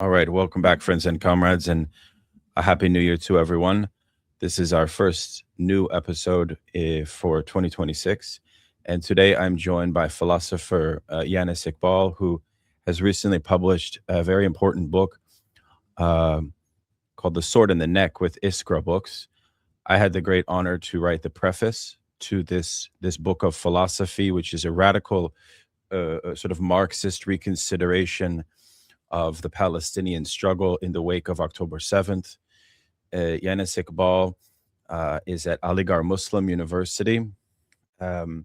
All right, welcome back, friends and comrades, and a happy new year to everyone. This is our first new episode for 2026. And today I'm joined by philosopher Yanis Iqbal, who has recently published a very important book um called The Sword in the Neck with Iskra Books. I had the great honor to write the preface to this book of philosophy, which is a radical sort of Marxist reconsideration of the Palestinian struggle in the wake of October 7th. Yanis Iqbal is at Aligarh Muslim University. Um,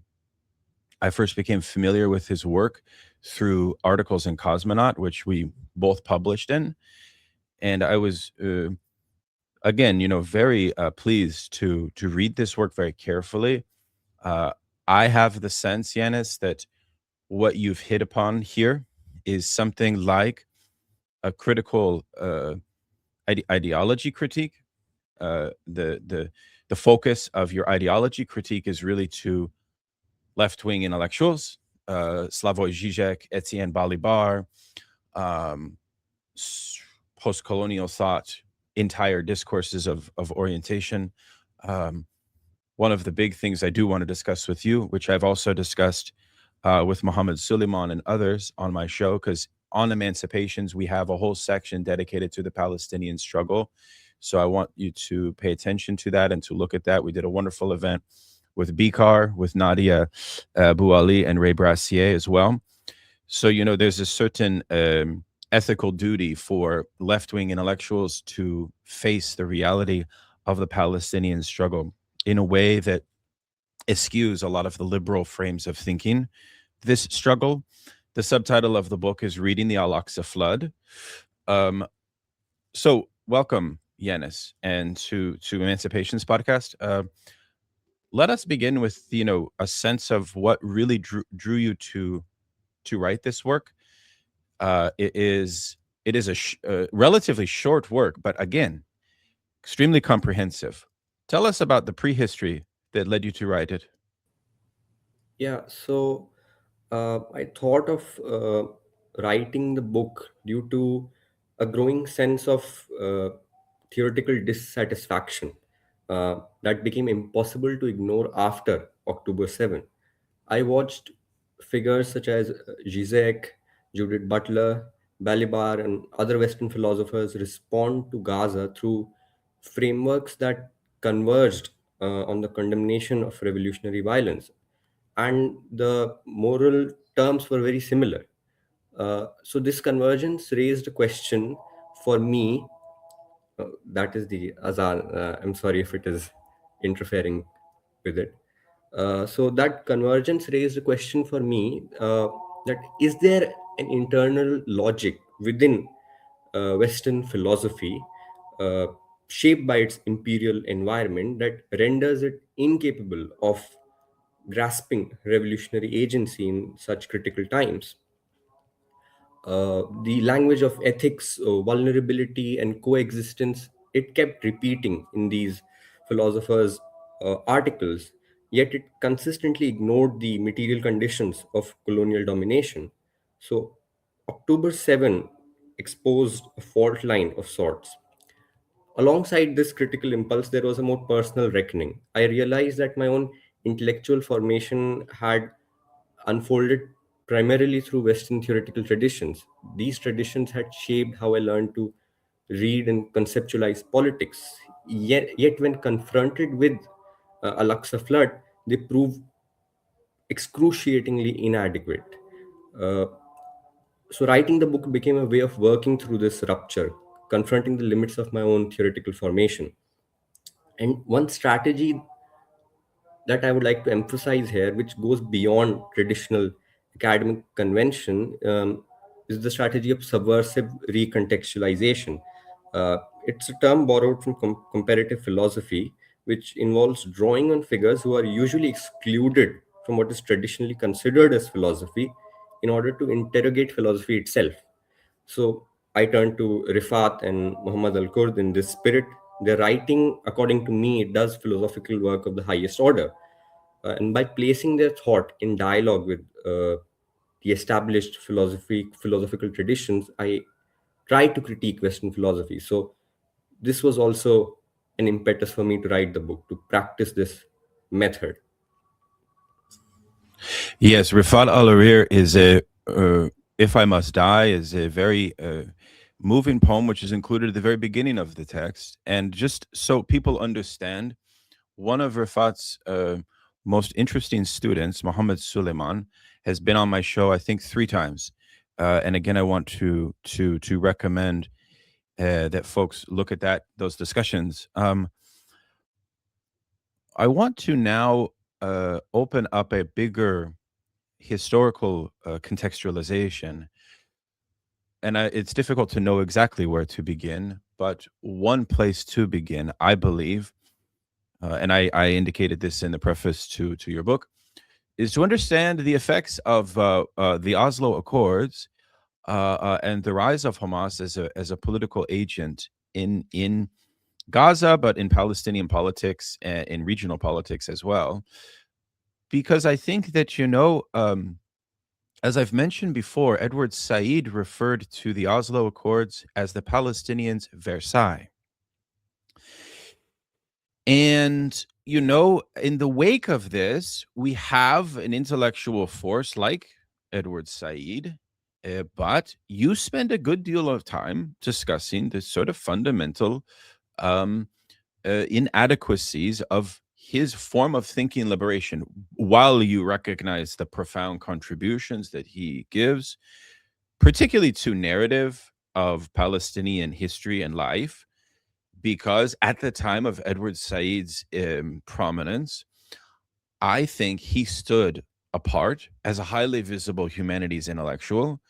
I first became familiar with his work through articles in Cosmonaut, which we both published in. And I was, again, very pleased to read this work very carefully. Uh, I have the sense, Yanis, that what you've hit upon here is something like a critical ideology critique. The focus of your ideology critique is really to left wing intellectuals, Slavoj Žižek, Ètienne Balibar, um, post colonial thought, entire discourses of orientation. Um, One of the big things I do want to discuss with you, which I've also discussed with Mohammed Suleiman and others on my show, because on Emancipations, we have a whole section dedicated to the Palestinian struggle. So I want you to pay attention to that and to look at that. We did a wonderful event with Bikar, with Nadia Bouali and Ray Brassier as well. So, there's a certain ethical duty for left wing intellectuals to face the reality of the Palestinian struggle in a way that eschews a lot of the liberal frames of thinking this struggle. The subtitle of the book is Reading the Al Aqsa Flood. So, welcome, Yanis, and to Emancipations podcast. Let us begin with a sense of what really drew you to write this work. It is a relatively short work, but again, extremely comprehensive. Tell us about the prehistory that led you to write it. Yeah, so I thought of writing the book due to a growing sense of theoretical dissatisfaction that became impossible to ignore after October 7. I watched figures such as Zizek, Judith Butler, Balibar, and other Western philosophers respond to Gaza through frameworks that converged on the condemnation of revolutionary violence. And the moral terms were very similar. So, this convergence raised a question for me. That is the azan. I'm sorry if it is interfering with it. So that convergence raised a question for me, that is there an internal logic within Western philosophy, uh, shaped by its imperial environment, that renders it incapable of grasping revolutionary agency in such critical times? The language of ethics, vulnerability, and coexistence, it kept repeating in these philosophers' articles, yet it consistently ignored the material conditions of colonial domination. So, October 7 exposed a fault line of sorts. Alongside this critical impulse, there was a more personal reckoning. I realized that my own intellectual formation had unfolded primarily through Western theoretical traditions. These traditions had shaped how I learned to read and conceptualize politics. Yet when confronted with Al-Aqsa flood, they proved excruciatingly inadequate. Uh, so, writing the book became a way of working through this rupture, confronting the limits of my own theoretical formation. And one strategy that I would like to emphasize here, which goes beyond traditional academic convention, is the strategy of subversive recontextualization. It's a term borrowed from comparative philosophy, which involves drawing on figures who are usually excluded from what is traditionally considered as philosophy in order to interrogate philosophy itself. So I turned to Rifat and Muhammad Al Kurd in this spirit. Their writing, according to me, it does philosophical work of the highest order. And by placing their thought in dialogue with the established philosophical traditions, I try to critique Western philosophy. So this was also an impetus for me to write the book, to practice this method. Yes, Rifat al-Arir is If I Must Die is a very moving poem, which is included at the very beginning of the text. And just so people understand, one of Rifat's most interesting students, Mohammed Suleiman, has been on my show, I think, 3 times. And again, I want to recommend that folks look at those discussions. I want to now open up a bigger historical contextualization, and it's difficult to know exactly where to begin, but one place to begin, I believe, and I indicated this in the preface to your book, is to understand the effects of the Oslo Accords and the rise of Hamas as a political agent in Gaza, but in Palestinian politics and in regional politics as well. Because I think that, as I've mentioned before, Edward Said referred to the Oslo Accords as the Palestinians' Versailles. And, in the wake of this, we have an intellectual force like Edward Said, but you spend a good deal of time discussing the sort of fundamental inadequacies of his form of thinking liberation, while you recognize the profound contributions that he gives, particularly to narrative of Palestinian history and life, because at the time of Edward Said's prominence, I think he stood apart as a highly visible humanities intellectual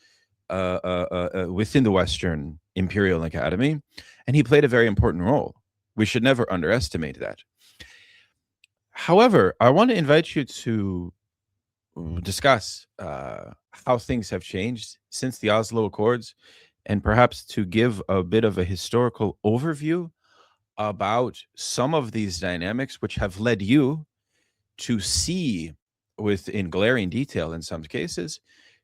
within the Western Imperial Academy, and he played a very important role. We should never underestimate that. However, I want to invite you to discuss how things have changed since the Oslo Accords, and perhaps to give a bit of a historical overview about some of these dynamics which have led you to see, in glaring detail in some cases,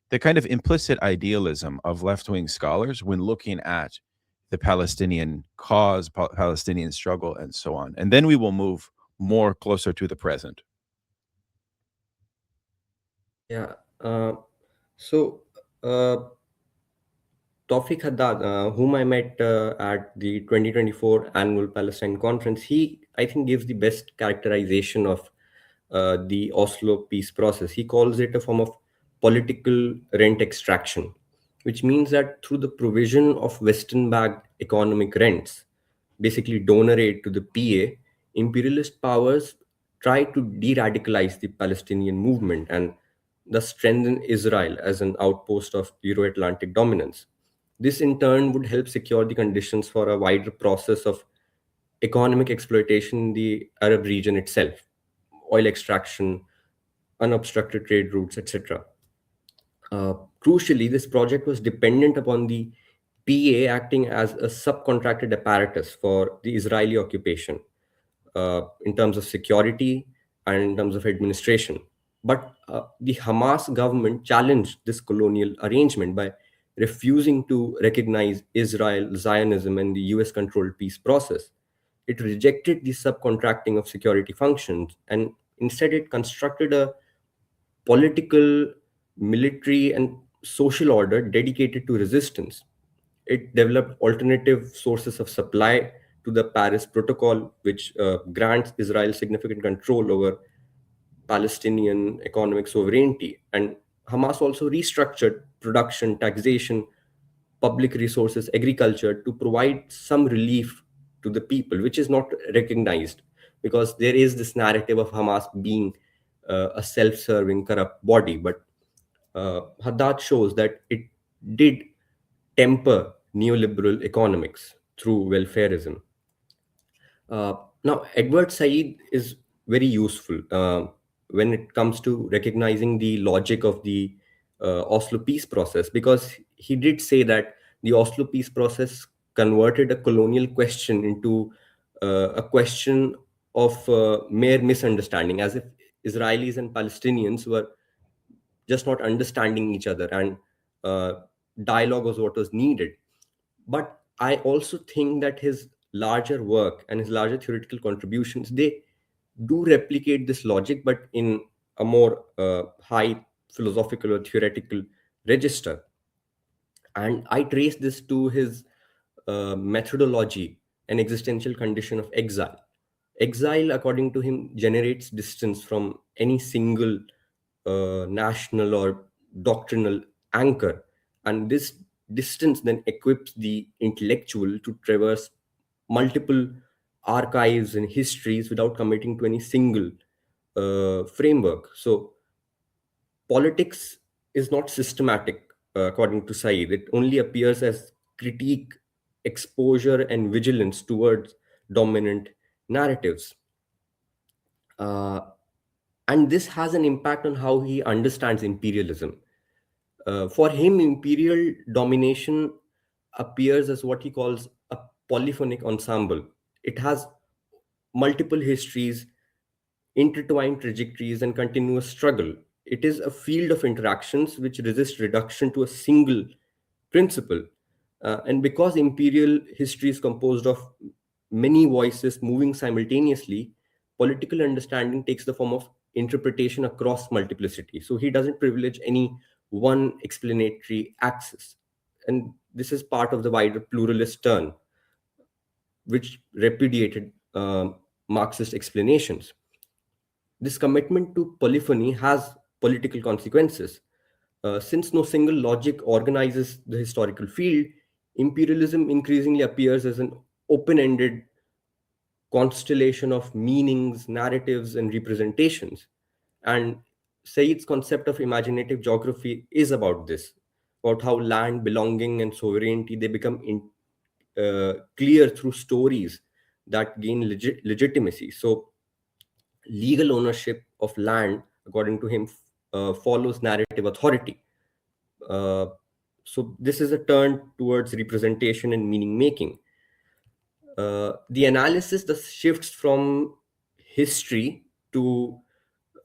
the kind of implicit idealism of left-wing scholars when looking at the Palestinian cause, Palestinian struggle, and so on. And then we will move more closer to the present. Yeah. So, uh, Tawfiq Haddad, whom I met at the 2024 annual Palestine conference, he, I think, gives the best characterization of the Oslo peace process. He calls it a form of political rent extraction, which means that through the provision of Western backed economic rents, basically donor aid to the PA, imperialist powers try to de radicalize the Palestinian movement and thus strengthen Israel as an outpost of Euro Atlantic dominance. This, in turn, would help secure the conditions for a wider process of economic exploitation in the Arab region itself, oil extraction, unobstructed trade routes, etc. Uh, Crucially, this project was dependent upon the PA acting as a subcontracted apparatus for the Israeli occupation in terms of security and in terms of administration. But the Hamas government challenged this colonial arrangement by refusing to recognize Israel, Zionism, and the US controlled peace process. It rejected the subcontracting of security functions and instead it constructed a political, military, and social order dedicated to resistance. It developed alternative sources of supply to the Paris Protocol, which grants Israel significant control over Palestinian economic sovereignty. And Hamas also restructured production, taxation, public resources, agriculture to provide some relief to the people, which is not recognized because there is this narrative of Hamas being a self serving, corrupt body. But Haddad shows that it did temper neoliberal economics through welfareism. Uh, Now, Edward Said is very useful when it comes to recognizing the logic of the Oslo peace process because he did say that the Oslo peace process converted a colonial question into a question of mere misunderstanding, as if Israelis and Palestinians were just not understanding each other and uh, dialogue was what was needed. But I also think that his larger work and his larger theoretical contributions, they do replicate this logic, but in a more high philosophical or theoretical register. And I trace this to his methodology and existential condition of exile. Exile, according to him, generates distance from any single national or doctrinal anchor. And this distance then equips the intellectual to traverse multiple archives and histories without committing to any single framework. So, politics is not systematic, according to Said. It only appears as critique, exposure, and vigilance towards dominant narratives. Uh, and this has an impact on how he understands imperialism. For him, imperial domination appears as what he calls a polyphonic ensemble. It has multiple histories, intertwined trajectories, and continuous struggle. It is a field of interactions which resist reduction to a single principle. And because imperial history is composed of many voices moving simultaneously, political understanding takes the form of interpretation across multiplicity. So he doesn't privilege any one explanatory axis. And this is part of the wider pluralist turn, which repudiated Marxist explanations. This commitment to polyphony has political consequences. Since no single logic organizes the historical field, imperialism increasingly appears as an open ended constellation of meanings, narratives, and representations. And Said's concept of imaginative geography is about this, about how land, belonging, and sovereignty they become clear through stories that gain legitimacy. So, legal ownership of land, according to him, follows narrative authority. Uh, so this is a turn towards representation and meaning making. The analysis thus shifts from history to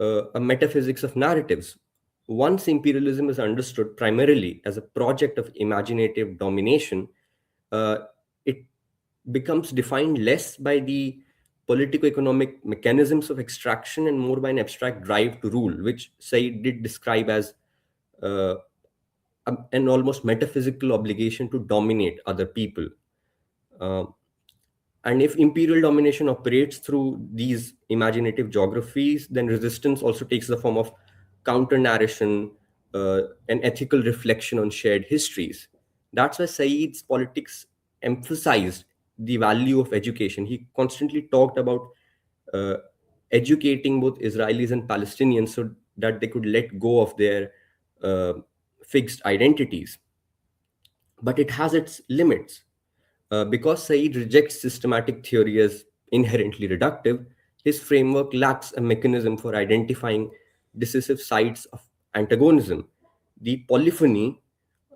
a metaphysics of narratives. Once imperialism is understood primarily as a project of imaginative domination, uh, it becomes defined less by the politico-economic mechanisms of extraction and more by an abstract drive to rule, which Said did describe as uh, an almost metaphysical obligation to dominate other people. Uh, and if imperial domination operates through these imaginative geographies, then resistance also takes the form of counter narration, and ethical reflection on shared histories. That's why Said's politics emphasized the value of education. He constantly talked about uh, educating both Israelis and Palestinians so that they could let go of their uh, fixed identities. But it has its limits. Because Said rejects systematic theory as inherently reductive, his framework lacks a mechanism for identifying decisive sides of antagonism. The polyphony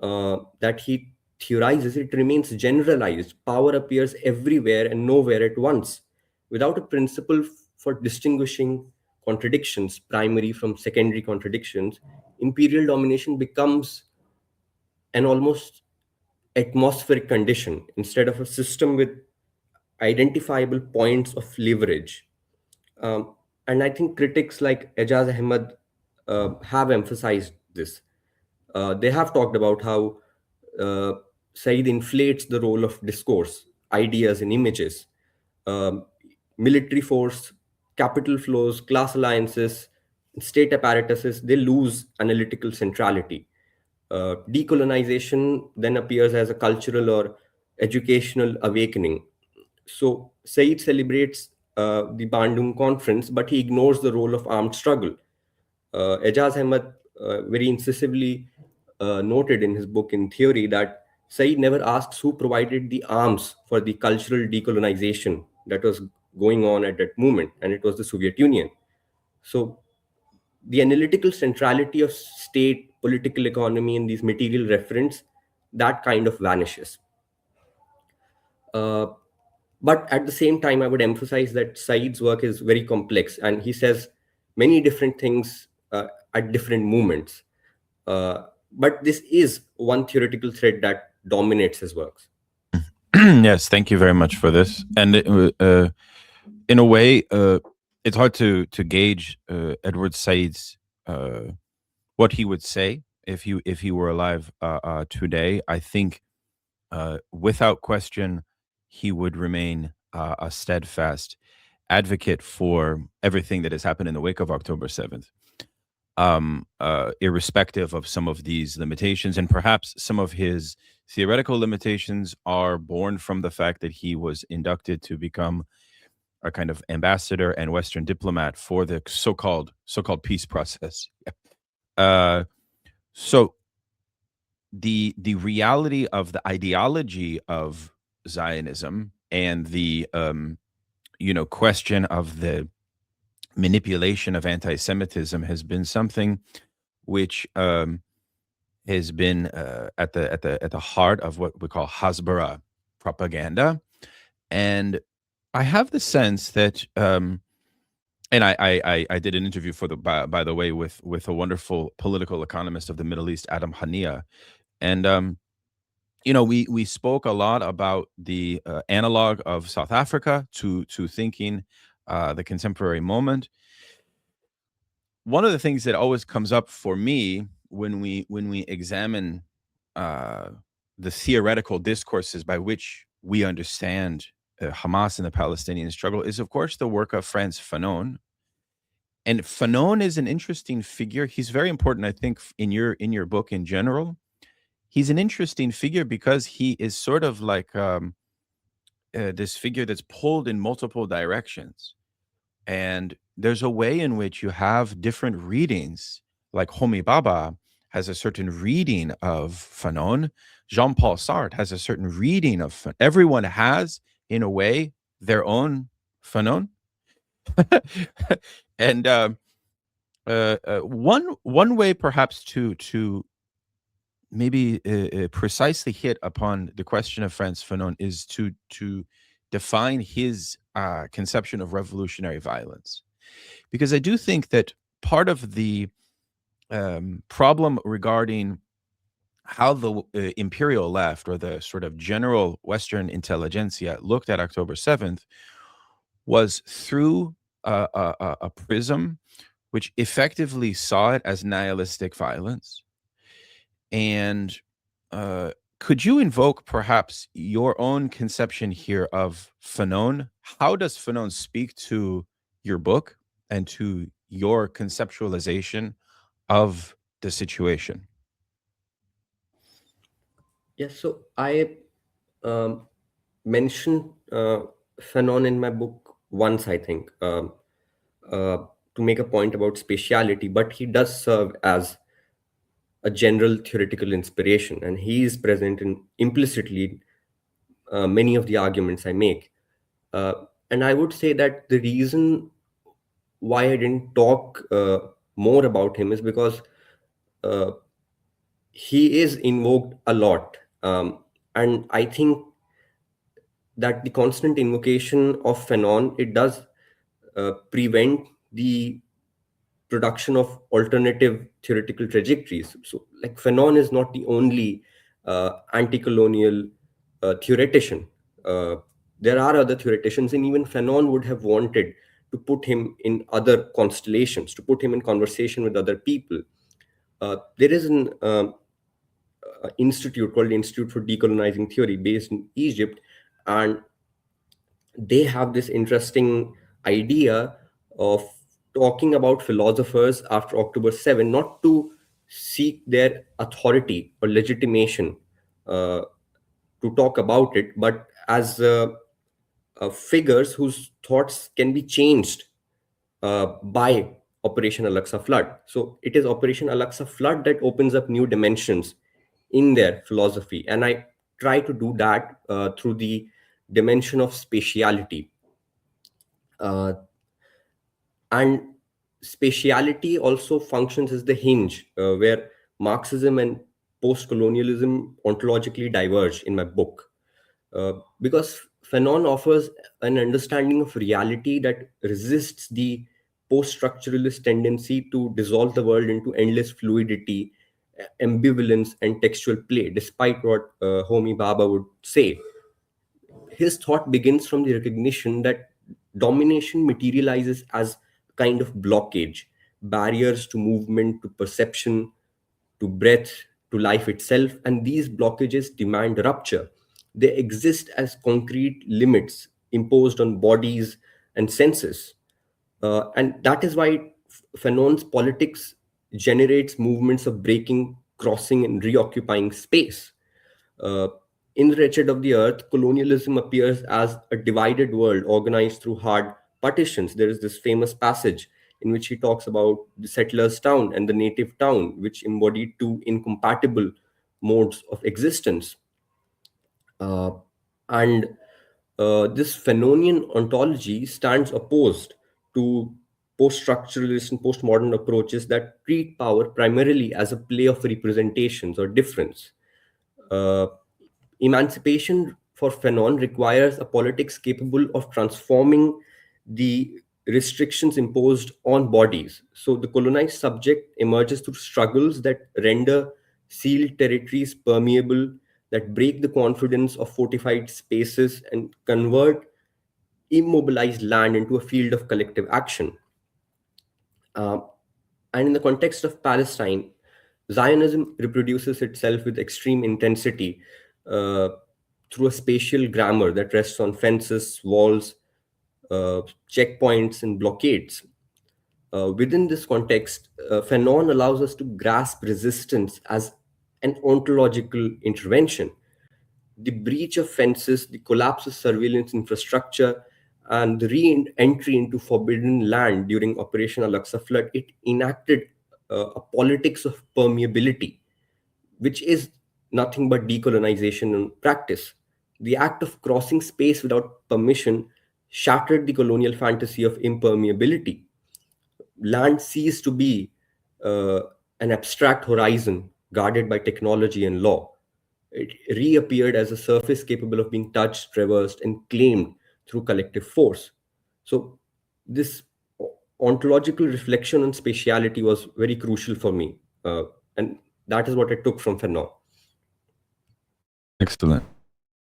that he theorizes, it remains generalized. Power appears everywhere and nowhere at once. Without a principle for distinguishing contradictions, primary from secondary contradictions, imperial domination becomes an almost atmospheric condition instead of a system with identifiable points of leverage. And I think critics like Ejaz Ahmed have emphasized this. They have talked about how uh, Said inflates the role of discourse, ideas, and images. Um, Military force, capital flows, class alliances, state apparatuses, they lose analytical centrality. Decolonization then appears as a cultural or educational awakening. So Said celebrates the Bandung conference, but he ignores the role of armed struggle. Ejaz Ahmed very incisively noted in his book In Theory that Said never asks who provided the arms for the cultural decolonization that was going on at that moment, and it was the Soviet Union. So the analytical centrality of state, political economy, and these material referents, that kind of vanishes. Uh, but at the same time, I would emphasize that Said's work is very complex and he says many different things at different moments. But this is one theoretical thread that dominates his works. Yes, thank you very much for this. And in a way, it's hard to gauge Edward Said's what he would say if he were alive today. I think, without question, he would remain a steadfast advocate for everything that has happened in the wake of October 7th, irrespective of some of these limitations. And perhaps some of his theoretical limitations are born from the fact that he was inducted to become a kind of ambassador and Western diplomat for the so-called peace process. Uh, so the reality of the ideology of Zionism and the question of the manipulation of anti-Semitism has been something which has been at the heart of what we call Hasbara propaganda. And I have the sense that, and I did an interview for by the way with a wonderful political economist of the Middle East, Adam Hania, and we spoke a lot about the analog of South Africa to thinking the contemporary moment. One of the things that always comes up for me when we examine uh, the theoretical discourses by which we understand Hamas and the Palestinian struggle is, of course, the work of Frantz Fanon. And Fanon is an interesting figure. He's very important, I think, in your book in general. He's an interesting figure because he is sort of like this figure that's pulled in multiple directions. And there's a way in which you have different readings, like Homi Bhabha has a certain reading of Fanon. Jean-Paul Sartre has a certain reading of Fanon. Everyone has, in a way, their own Fanon. And one way, perhaps, to maybe precisely hit upon the question of Frantz Fanon is to define his conception of revolutionary violence, because I do think that part of the problem regarding how the imperial left or the sort of general Western intelligentsia looked at October 7th was through a prism which effectively saw it as nihilistic violence. And could you invoke perhaps your own conception here of Fanon? How does Fanon speak to your book and to your conceptualization of the situation? Yes, so I um, mentioned Fanon in my book once, I think, uh, to make a point about spatiality, but he does serve as a general theoretical inspiration, and he is present in implicitly many of the arguments I make. Uh, and I would say that the reason why I didn't talk more about him is because uh, he is invoked a lot. And I think that the constant invocation of Fanon, it does prevent the production of alternative theoretical trajectories. So, like Fanon is not the only anti-colonial theoretician. Uh, there are other theoreticians, and even Fanon would have wanted to put him in other constellations, to put him in conversation with other people. There is an institute called the Institute for Decolonizing Theory based in Egypt, and they have this interesting idea of talking about philosophers after October 7, not to seek their authority or legitimation uh, to talk about it, but as figures whose thoughts can be changed by Operation Al-Aqsa Flood. So it is Operation Al-Aqsa Flood that opens up new dimensions in their philosophy. And I try to do that through the dimension of spatiality. Uh, and spatiality also functions as the hinge where Marxism and post-colonialism ontologically diverge in my book. Because Fanon offers an understanding of reality that resists the post-structuralist tendency to dissolve the world into endless fluidity, ambivalence, and textual play, despite what Homi Bhabha would say. his thought begins from the recognition that domination materializes as a kind of blockage, barriers to movement, to perception, to breath, to life itself, and these blockages demand rupture. They exist as concrete limits imposed on bodies and senses. And that is why Fanon's politics generates movements of breaking, crossing, and reoccupying space. Uh, in The Wretched of the Earth, colonialism appears as a divided world organized through hard partitions. There is this famous passage in which he talks about the settler's town and the native town, which embodied two incompatible modes of existence. Uh, and This Fanonian ontology stands opposed to post structuralist and postmodern approaches that treat power primarily as a play of representations or difference. Uh, Emancipation for Fanon requires a politics capable of transforming the restrictions imposed on bodies. So the colonized subject emerges through struggles that render sealed territories permeable, that break the confidence of fortified spaces and convert immobilized land into a field of collective action. Uh, and in the context of Palestine, Zionism reproduces itself with extreme intensity uh, through a spatial grammar that rests on fences, walls, checkpoints, and blockades. Within this context, Fanon allows us to grasp resistance as an ontological intervention. The breach of fences, the collapse of surveillance infrastructure, and the re-entry into forbidden land during Operation Al-Aqsa Flood, it enacted a politics of permeability, which is nothing but decolonization in practice. The act of crossing space without permission shattered the colonial fantasy of impermeability. Land ceased to be uh, an abstract horizon guarded by technology and law. It reappeared as a surface capable of being touched, traversed, and claimed through collective force. So, this ontological reflection on spatiality was very crucial for me. And that is what I took from Fanon. Excellent.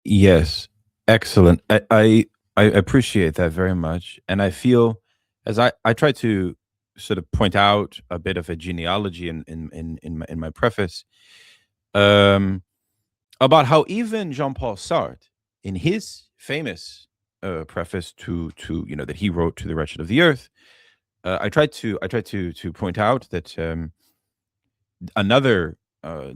Yes, excellent. I appreciate that very much, and I feel as I try to sort of point out a bit of a genealogy in my preface, um, about how even Jean-Paul Sartre, in his famous preface to that he wrote to the Wretched of the Earth, I tried to point out that another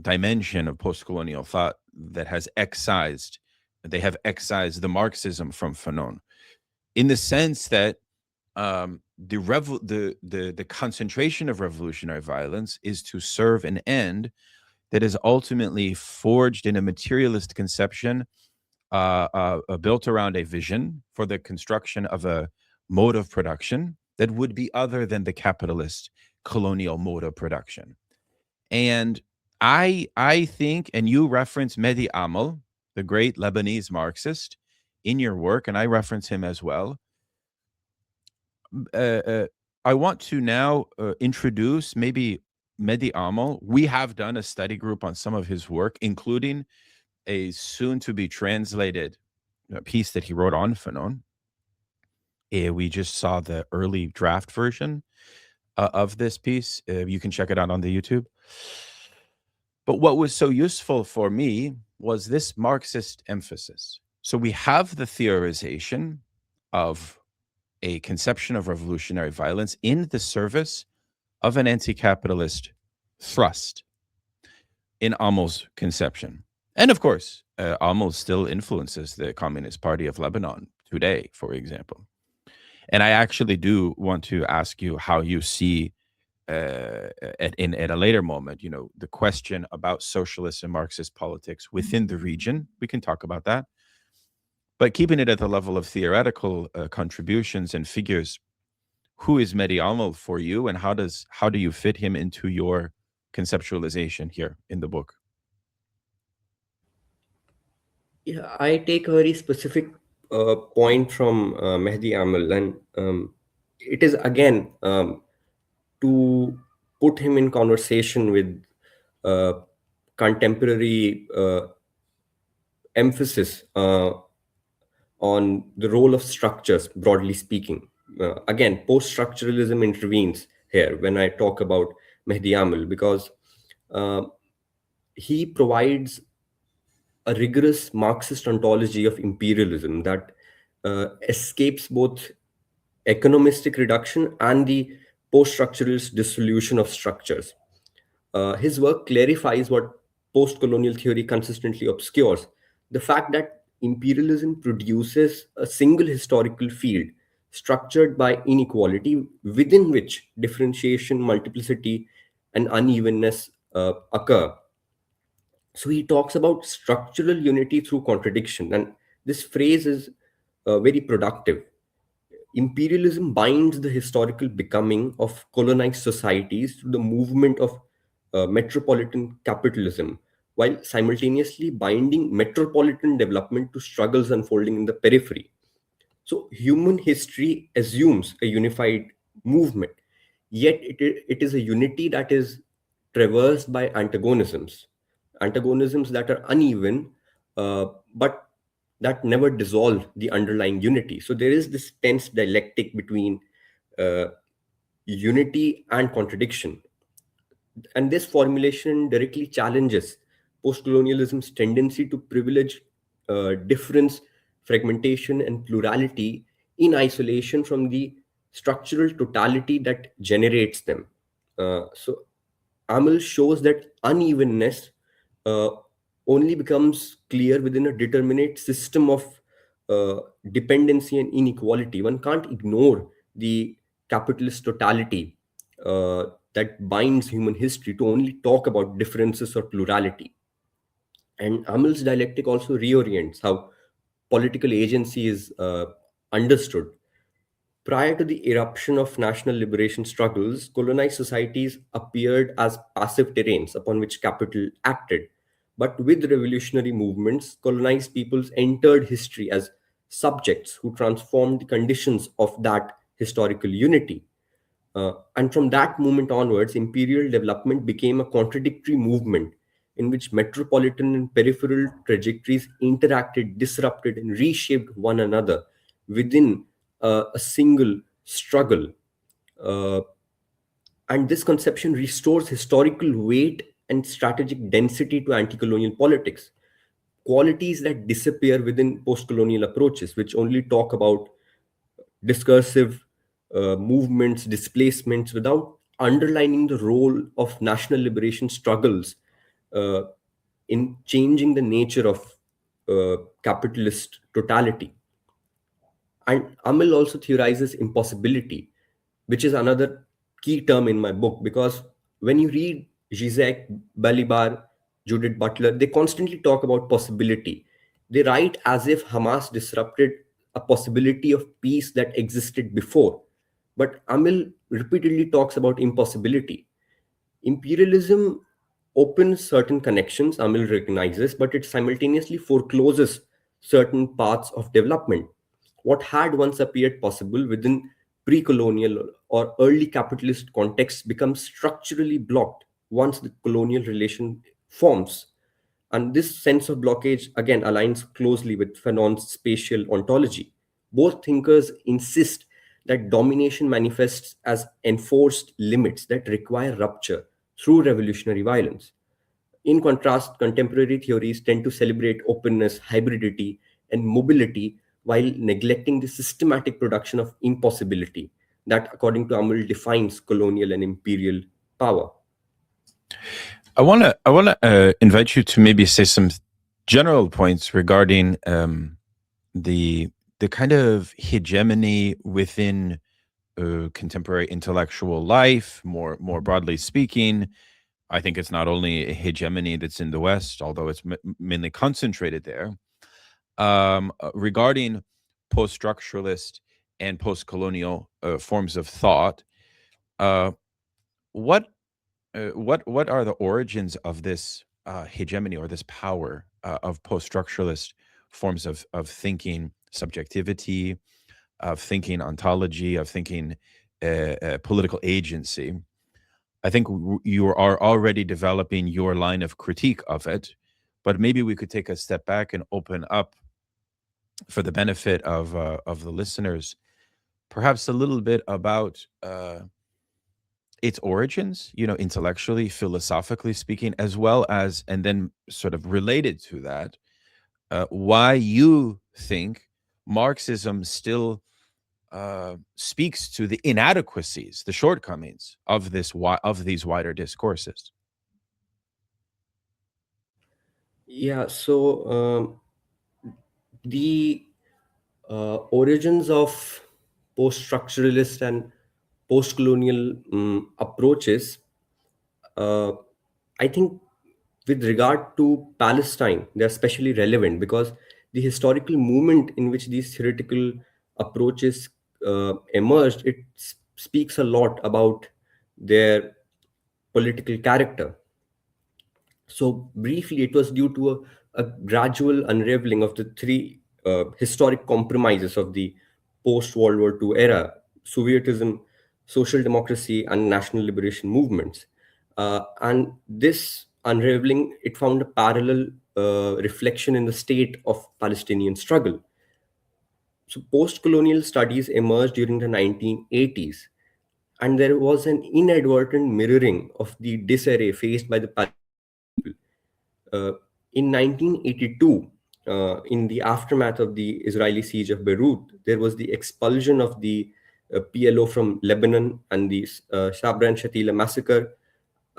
dimension of post-colonial thought that has excised they have excised the Marxism from Fanon, in the sense that the concentration of revolutionary violence is to serve an end that is ultimately forged in a materialist conception, built around a vision for the construction of a mode of production that would be other than the capitalist colonial mode of production. And I think, and you reference Mehdi Amel, the great Lebanese Marxist, in your work, and I reference him as well. I want to now introduce maybe Mehdi Amel. We have done a study group on some of his work, including a soon-to-be translated piece that he wrote on Fanon. We just saw the early draft version of this piece. You can check it out on the YouTube. But what was so useful for me was this Marxist emphasis. So we have the theorization of a conception of revolutionary violence in the service of an anti-capitalist thrust in Amel's conception. And of course, Amel still influences the Communist Party of Lebanon today, for example. And I actually do want to ask you how you see at a later moment, the question about socialist and Marxist politics within the region. We can talk about that. But keeping it at the level of theoretical contributions and figures, who is Mehdi Amel for you, and how do you fit him into your conceptualization here in the book? Yeah, I take a very specific point from Mehdi Amel, and it is again to put him in conversation with uh, contemporary emphasis on the role of structures, broadly speaking. Again, post-structuralism intervenes here when I talk about Mehdi Amil, because uh, he provides a rigorous Marxist ontology of imperialism that escapes both economistic reduction and the post-structuralist dissolution of structures. His work clarifies what post colonial theory consistently obscures: the fact that imperialism produces a single historical field structured by inequality, within which differentiation, multiplicity, and unevenness occur. So he talks about structural unity through contradiction, and this phrase is very productive. Imperialism binds the historical becoming of colonized societies to the movement of metropolitan capitalism, while simultaneously binding metropolitan development to struggles unfolding in the periphery. So, human history assumes a unified movement, yet it is a unity that is traversed by antagonisms that are uneven, but that never dissolve the underlying unity. So, there is this tense dialectic between uh, unity and contradiction, and this formulation directly challenges postcolonialism's tendency to privilege difference, fragmentation, and plurality in isolation from the structural totality that generates them. So, Amal shows that unevenness uh, only becomes clear within a determinate system of uh, dependency and inequality. One can't ignore the capitalist totality uh, that binds human history to only talk about differences or plurality. And Amal's dialectic also reorients how political agency is understood. Prior to the eruption of national liberation struggles, colonized societies appeared as passive terrains upon which capital acted. But with revolutionary movements, colonized peoples entered history as subjects who transformed the conditions of that historical unity. And from that moment onwards, imperial development became a contradictory movement in which metropolitan and peripheral trajectories interacted, disrupted, and reshaped one another within a single struggle. Uh, and this conception restores historical weight and strategic density to anti colonial politics, qualities that disappear within post colonial approaches, which only talk about discursive movements, displacements, without underlining the role of national liberation struggles uh, in changing the nature of capitalist totality. And Amil also theorizes impossibility, which is another key term in my book, because when you read Zizek, Balibar, Judith Butler, they constantly talk about possibility. They write as if Hamas disrupted a possibility of peace that existed before. But Amil repeatedly talks about impossibility. Imperialism opens certain connections, Amil recognizes, but it simultaneously forecloses certain paths of development. What had once appeared possible within pre colonial or early capitalist contexts becomes structurally blocked once the colonial relation forms. And this sense of blockage again aligns closely with Fanon's spatial ontology. Both thinkers insist that domination manifests as enforced limits that require rupture through revolutionary violence. In contrast, contemporary theories tend to celebrate openness, hybridity, and mobility while neglecting the systematic production of impossibility that, according to Amul, defines colonial and imperial power. I wanna invite you to maybe say some general points regarding the kind of hegemony within contemporary intellectual life, more broadly speaking. I think it's not only a hegemony that's in the West, although it's mainly concentrated there. Regarding post-structuralist and post-colonial forms of thought, uh, what what are the origins of this hegemony or this power of post-structuralist forms of thinking, subjectivity, of thinking ontology, of thinking political agency? I think you are already developing your line of critique of it, but maybe we could take a step back and open up for the benefit of the listeners, perhaps a little bit about its origins, intellectually, philosophically speaking, as well as, and then sort of related to that, why you think Marxism still speaks to the inadequacies, the shortcomings of these wider discourses. Yeah, so the origins of post-structuralist and post-colonial approaches, uh, I think with regard to Palestine, they're especially relevant because the historical movement in which these theoretical approaches emerged, it speaks a lot about their political character. So, briefly, it was due to a gradual unraveling of the three historic compromises of the post World War II era: Sovietism, social democracy, and national liberation movements. And this unraveling, it found a parallel reflection in the state of Palestinian struggle. So, post colonial studies emerged during the 1980s, and there was an inadvertent mirroring of the disarray faced by the uh, in 1982, in the aftermath of the Israeli siege of Beirut, there was the expulsion of the PLO from Lebanon and the Sabra and Shatila massacre.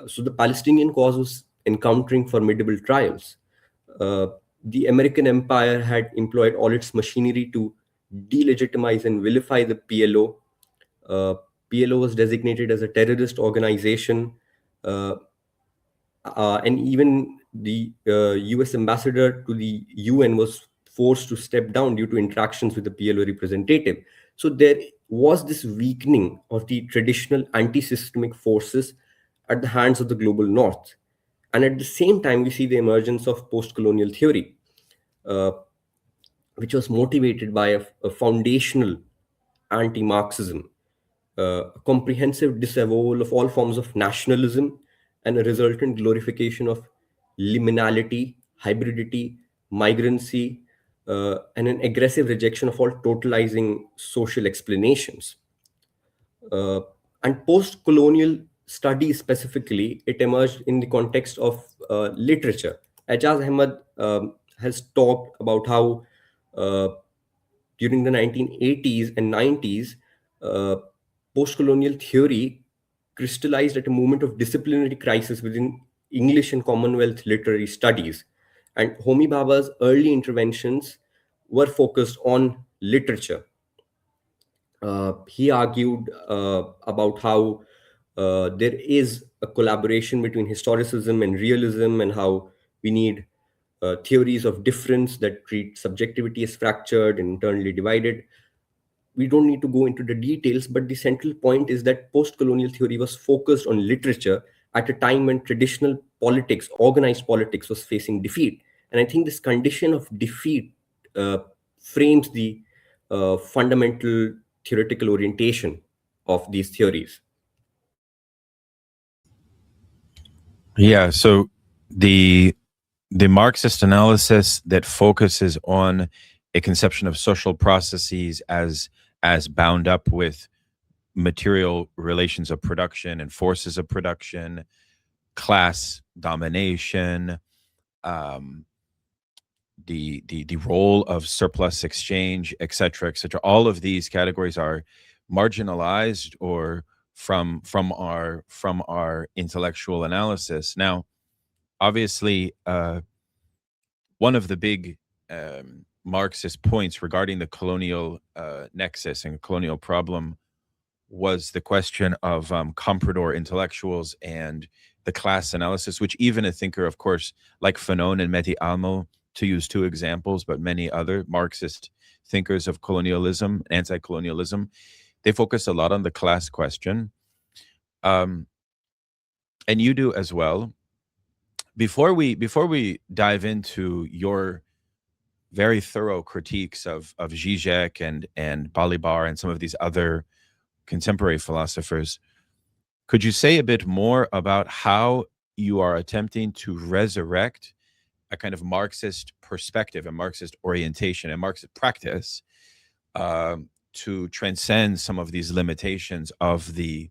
So the Palestinian cause was encountering formidable trials. Uh, the American empire had employed all its machinery to delegitimize and vilify the PLO. Uh, PLO was designated as a terrorist organization. Uh, and even the US ambassador to the UN was forced to step down due to interactions with the PLO representative. So there was this weakening of the traditional anti systemic forces at the hands of the global north. And at the same time, we see the emergence of post colonial theory, uh, which was motivated by a foundational anti Marxism, a comprehensive disavowal of all forms of nationalism, and a resultant glorification of liminality, hybridity, migrancy, and an aggressive rejection of all totalizing social explanations. Uh, and post-colonial studies specifically, it emerged in the context of literature. Ajaz Ahmad has talked about how uh, during the 1980s and 90s, uh, post-colonial theory crystallized at a moment of disciplinary crisis within English and Commonwealth literary studies. And Homi Bhabha's early interventions were focused on literature. He argued about how there is a collaboration between historicism and realism, and how we need theories of difference that treat subjectivity as fractured and internally divided. We don't need to go into the details, but the central point is that post colonial theory was focused on literature at a time when traditional politics, organized politics, was facing defeat. And I think this condition of defeat uh, frames the fundamental theoretical orientation of these theories. Yeah, so the the Marxist analysis that focuses on a conception of social processes as bound up with material relations of production and forces of production, class domination, um, the role of surplus exchange, et cetera, et cetera. All of these categories are marginalized or from our intellectual analysis. Now, obviously, one of the big Marxist points regarding the colonial nexus and colonial problem was the question of comprador intellectuals and the class analysis, which even a thinker, of course, like Fanon and Mehdi Almo, to use two examples, but many other Marxist thinkers of colonialism, anti-colonialism, they focus a lot on the class question. Um, and you do as well. Before we dive into your very thorough critiques of Zizek and Balibar and some of these other contemporary philosophers, could you say a bit more about how you are attempting to resurrect a kind of Marxist perspective, a Marxist orientation, a Marxist practice to transcend some of these limitations of the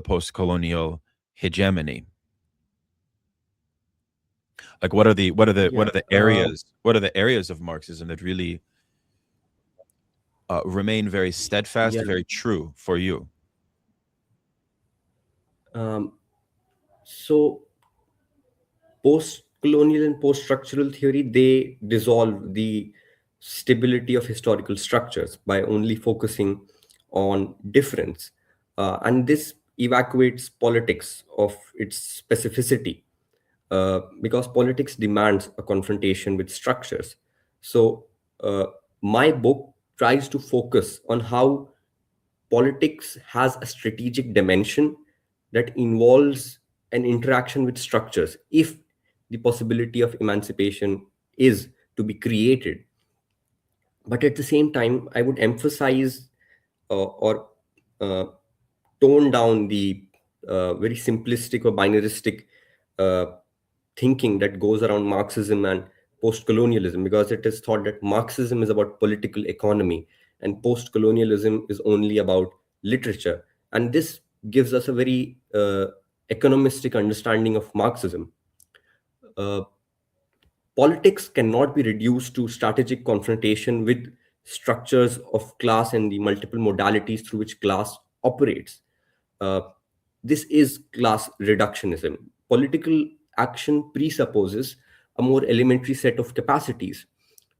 post-colonial hegemony? Like, what are the Yeah. areas of Marxism that really remain very steadfast, Yeah. very true for you? Um, so post-colonial and post-structural theory, they dissolve the stability of historical structures by only focusing on difference. And this evacuates politics of its specificity, because politics demands a confrontation with structures. So, my book tries to focus on how politics has a strategic dimension that involves an interaction with structures if the possibility of emancipation is to be created. But at the same time, I would emphasize or uh, tone down the very simplistic or binaristic uh, thinking that goes around Marxism and post colonialism, because it is thought that Marxism is about political economy and post colonialism is only about literature. And this gives us a very economistic understanding of Marxism. Uh, Politics cannot be reduced to strategic confrontation with structures of class and the multiple modalities through which class operates. Uh, this is class reductionism. Political action presupposes a more elementary set of capacities: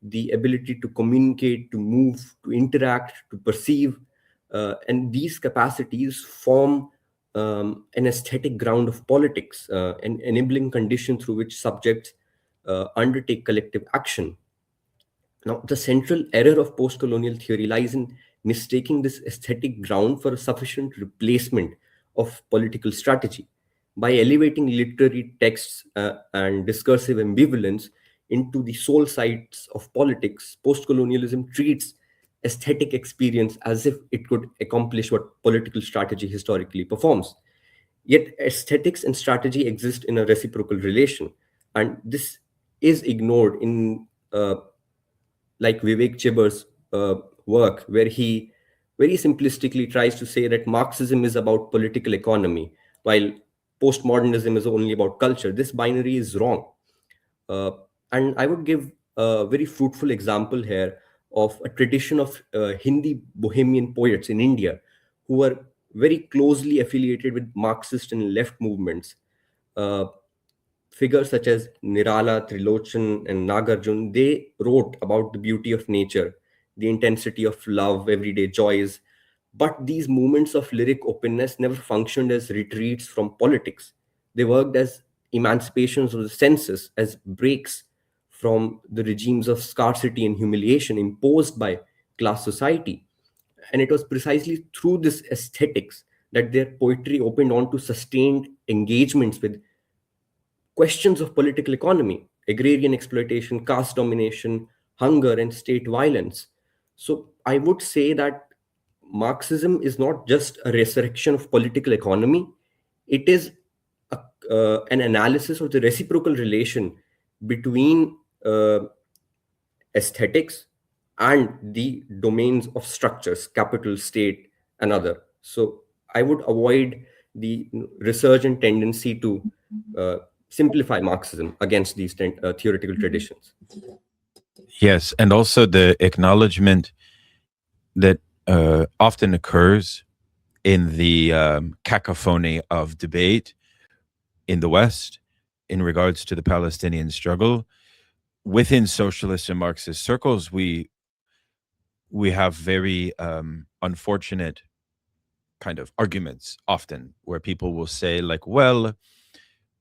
the ability to communicate, to move, to interact, to perceive. And these capacities form an aesthetic ground of politics, an enabling condition through which subjects undertake collective action. Now, the central error of post colonial theory lies in mistaking this aesthetic ground for a sufficient replacement of political strategy. By elevating literary texts and discursive ambivalence into the sole sites of politics, post colonialism treats aesthetic experience as if it could accomplish what political strategy historically performs. Yet, aesthetics and strategy exist in a reciprocal relation, and this is ignored in like Vivek Chibar's work, where he very simplistically tries to say that Marxism is about political economy, while postmodernism is only about culture. This binary is wrong. Uh, and I would give a very fruitful example here of a tradition of Hindi Bohemian poets in India who were very closely affiliated with Marxist and left movements. Uh, Figures such as Nirala, Trilochan, and Nagarjun, they wrote about the beauty of nature, the intensity of love, everyday joys. But these moments of lyric openness never functioned as retreats from politics. They worked as emancipations of the senses, as breaks from the regimes of scarcity and humiliation imposed by class society. And it was precisely through this aesthetics that their poetry opened on to sustained engagements with questions of political economy, agrarian exploitation, caste domination, hunger, and state violence. So I would say that Marxism is not just a resurrection of political economy, it is an analysis of the reciprocal relation between aesthetics and the domains of structures, capital, state, and other. So I would avoid the resurgent tendency to uh, simplify Marxism against these theoretical traditions. Yes, and also the acknowledgement that often occurs in the cacophony of debate in the West in regards to the Palestinian struggle. Within socialist and Marxist circles, we have very unfortunate kind of arguments often where people will say, like, well,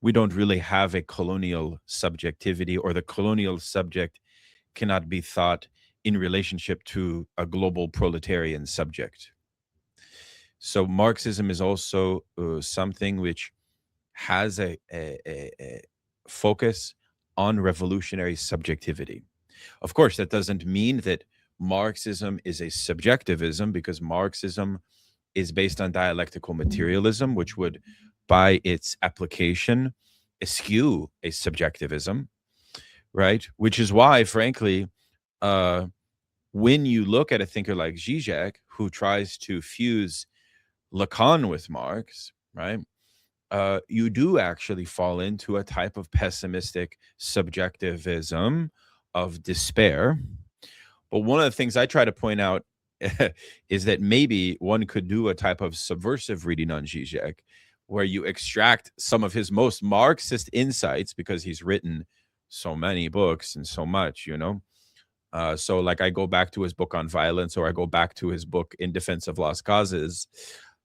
we don't really have a colonial subjectivity, or the colonial subject cannot be thought in relationship to a global proletarian subject. So Marxism is also something which has a focus on revolutionary subjectivity. Of course, that doesn't mean that Marxism is a subjectivism, because Marxism is based on dialectical materialism, which would, by its application, eschew a subjectivism. right? Which is why, frankly, when you look at a thinker like Žižek, who tries to fuse Lacan with Marx, right? You do actually fall into a type of pessimistic subjectivism of despair. But one of the things I try to point out is that maybe one could do a type of subversive reading on Žižek, where you extract some of his most Marxist insights, because he's written so many books and so much, so like I go back to his book on violence, or I go back to his book In Defense of Lost Causes,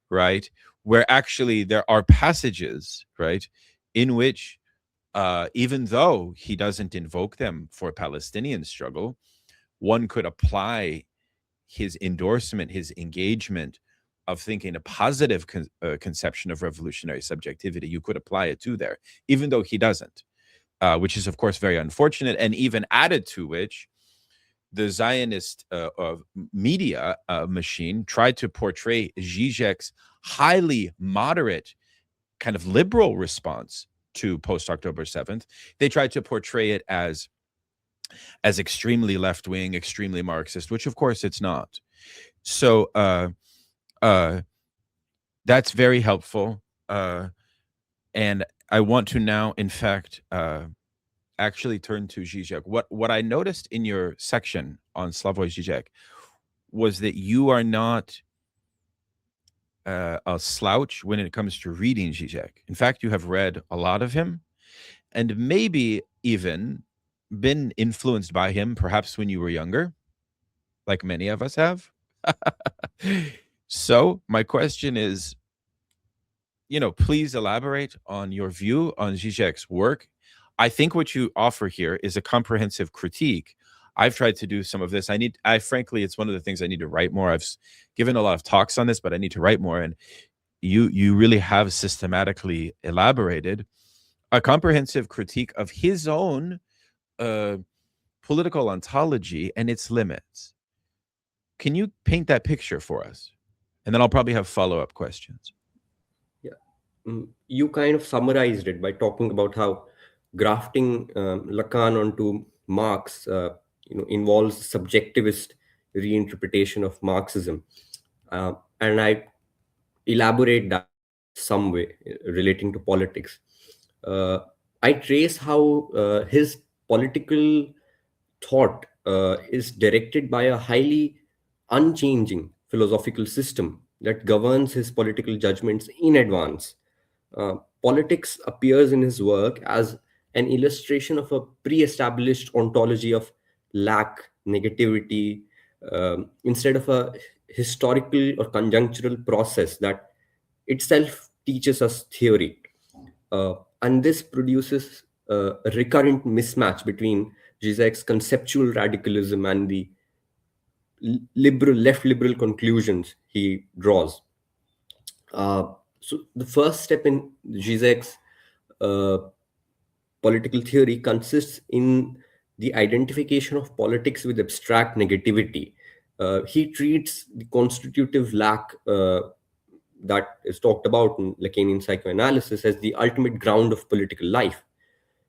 right? Where actually there are passages, right, in which even though he doesn't invoke them for Palestinian struggle, one could apply his endorsement, his engagement of thinking a positive conception of revolutionary subjectivity. You could apply it to there, even though he doesn't, which is, of course, very unfortunate. And even added to which, the Zionist media machine tried to portray Zizek's highly moderate, kind of liberal response to post-October 7th. They tried to portray it as extremely left-wing, extremely Marxist, which of course it's not. So that's very helpful. And I want to now, in fact, actually turn to Žižek. What I noticed in your section on Slavoj Žižek was that you are not a slouch when it comes to reading Žižek. In fact, you have read a lot of him, and maybe even been influenced by him, perhaps when you were younger, like many of us have. So my question is, please elaborate on your view on Zizek's work. I think what you offer here is a comprehensive critique. I've tried to do some of this. Frankly, it's one of the things I need to write more. I've given a lot of talks on this, but I need to write more. And you really have systematically elaborated a comprehensive critique of his own political ontology and its limits. Can you paint that picture for us? And then I'll probably have follow-up questions. You kind of summarized it by talking about how grafting Lacan onto Marx, involves subjectivist reinterpretation of Marxism, and I elaborate that some way relating to politics. I trace how his political thought is directed by a highly unchanging philosophical system that governs his political judgments in advance. Politics appears in his work as an illustration of a pre-established ontology of lack, negativity, instead of a historical or conjunctural process that itself teaches us theory. And this produces a recurrent mismatch between Zizek's conceptual radicalism and the left liberal conclusions he draws. So the first step in Zizek's political theory consists in the identification of politics with abstract negativity. He treats the constitutive lack that is talked about in Lacanian psychoanalysis as the ultimate ground of political life.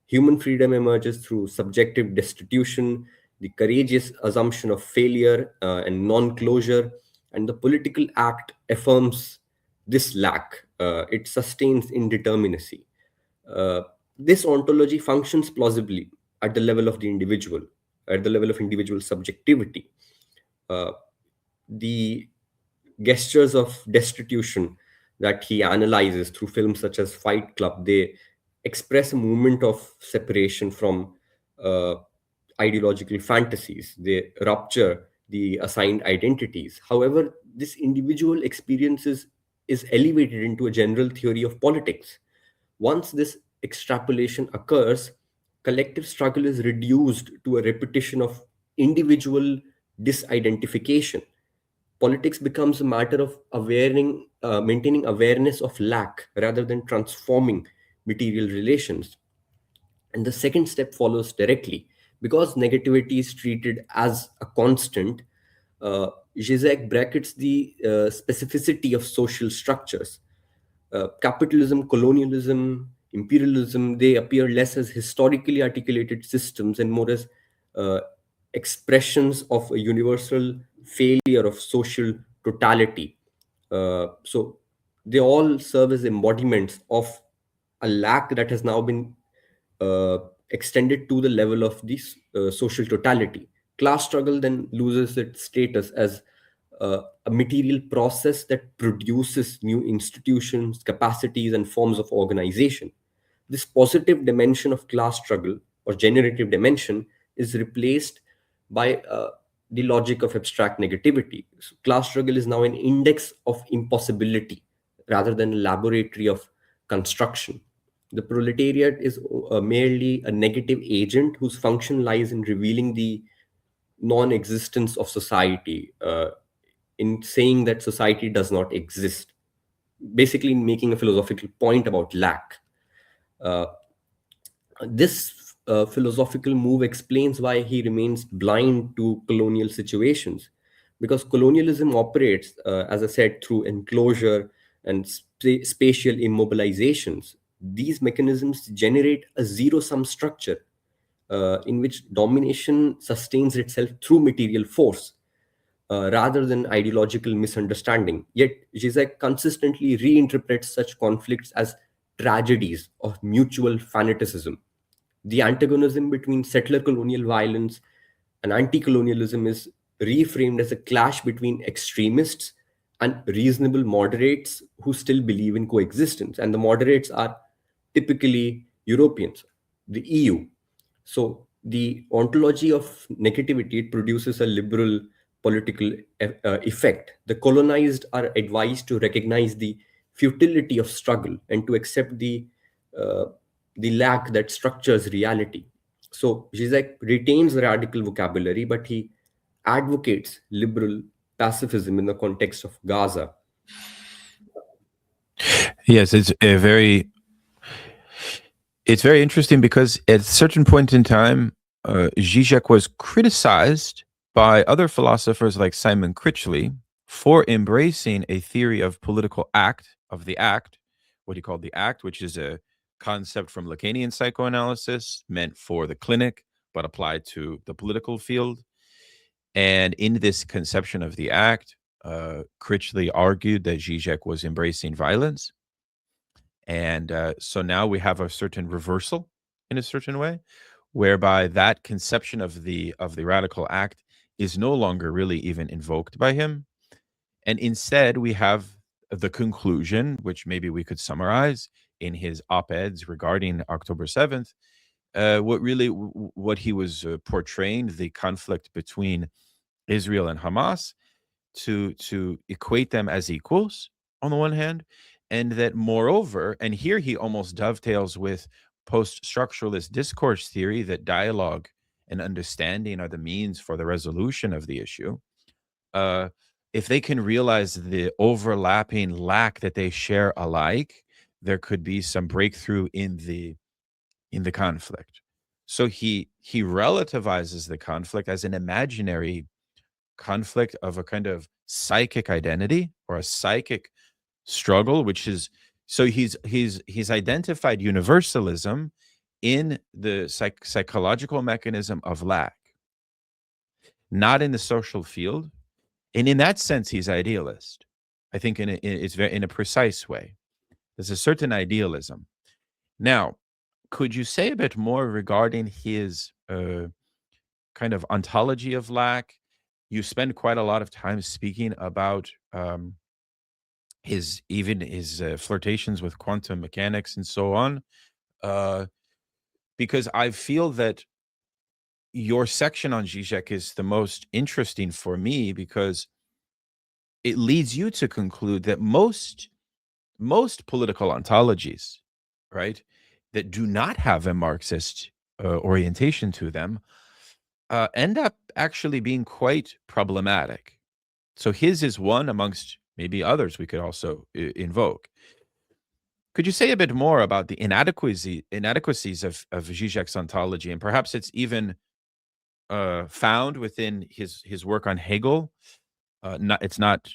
Human freedom emerges through subjective destitution, the courageous assumption of failure and non-closure, and the political act affirms this lack. It sustains indeterminacy. This ontology functions plausibly at the level of the individual, at the level of individual subjectivity. The gestures of destitution that he analyzes through films such as Fight Club, they express a movement of separation from ideological fantasies. They rupture the assigned identities. However, this individual experience is elevated into a general theory of politics. Once this extrapolation occurs, collective struggle is reduced to a repetition of individual disidentification. Politics becomes a matter of maintaining awareness of lack rather than transforming material relations. And the second step follows directly. Because negativity is treated as a constant, Zizek brackets the specificity of social structures. Capitalism, colonialism, imperialism, they appear less as historically articulated systems and more as uh, expressions of a universal failure of social totality. So they all serve as embodiments of a lack that has now been uh, extended to the level of this social totality. Class struggle then loses its status as a material process that produces new institutions, capacities, and forms of organization. This positive dimension of class struggle or generative dimension is replaced by the logic of abstract negativity. So class struggle is now an index of impossibility rather than a laboratory of construction. The proletariat is merely a negative agent whose function lies in revealing the non existence of society, in saying that society does not exist, basically making a philosophical point about lack. Uh, this philosophical move explains why he remains blind to colonial situations, because colonialism operates, as I said, through enclosure and spatial immobilizations. These mechanisms generate a zero sum structure in which domination sustains itself through material force rather than ideological misunderstanding. Yet, Zizek consistently reinterprets such conflicts as tragedies of mutual fanaticism. The antagonism between settler colonial violence and anti colonialism is reframed as a clash between extremists and reasonable moderates who still believe in coexistence. And the moderates are typically Europeans, the EU. So the ontology of negativity, it produces a liberal political effect. The colonized are advised to recognize the futility of struggle and to accept uh, the lack that structures reality. So Zizek retains radical vocabulary, but he advocates liberal pacifism in the context of Gaza. Yes, it's very interesting because at a certain point in time, Zizek was criticized by other philosophers like Simon Critchley for embracing a theory of political act, of the act, what he called the act, which is a concept from Lacanian psychoanalysis meant for the clinic, but applied to the political field. And in this conception of the act, Critchley argued that Zizek was embracing violence. And so now we have a certain reversal in a certain way, whereby that conception of the radical act is no longer really even invoked by him. And instead, we have the conclusion, which maybe we could summarize in his op-eds regarding October 7th, what he was portraying, the conflict between Israel and Hamas, to equate them as equals on the one hand, and that moreover, and here he almost dovetails with post-structuralist discourse theory, that dialogue and understanding are the means for the resolution of the issue. uh, if they can realize the overlapping lack that they share alike, there could be some breakthrough in the conflict. So he relativizes the conflict as an imaginary conflict of a kind of psychic identity or a psychic struggle, which is, so he's identified universalism in the psychological mechanism of lack, not in the social field. And in that sense, he's idealist. I think it's very in a precise way. There's a certain idealism. Now, could you say a bit more regarding his kind of ontology of lack? You spend quite a lot of time speaking about his flirtations with quantum mechanics and so on, uh, because I feel that your section on Zizek is the most interesting for me, because it leads you to conclude that most political ontologies, right, that do not have a Marxist orientation to them, end up actually being quite problematic. So his is one amongst maybe others we could also invoke. Could you say a bit more about the inadequacies of Zizek's ontology, and perhaps it's even found within his work on Hegel? It's not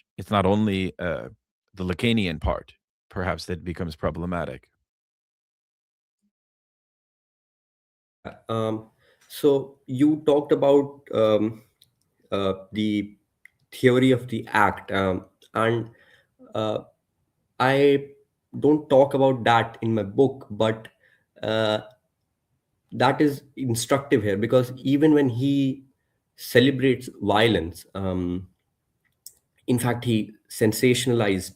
only the Lacanian part, perhaps, that becomes problematic. So you talked about the theory of the act, and uh, I don't talk about that in my book, but uh, that is instructive here because even when he celebrates violence, in fact, he sensationalized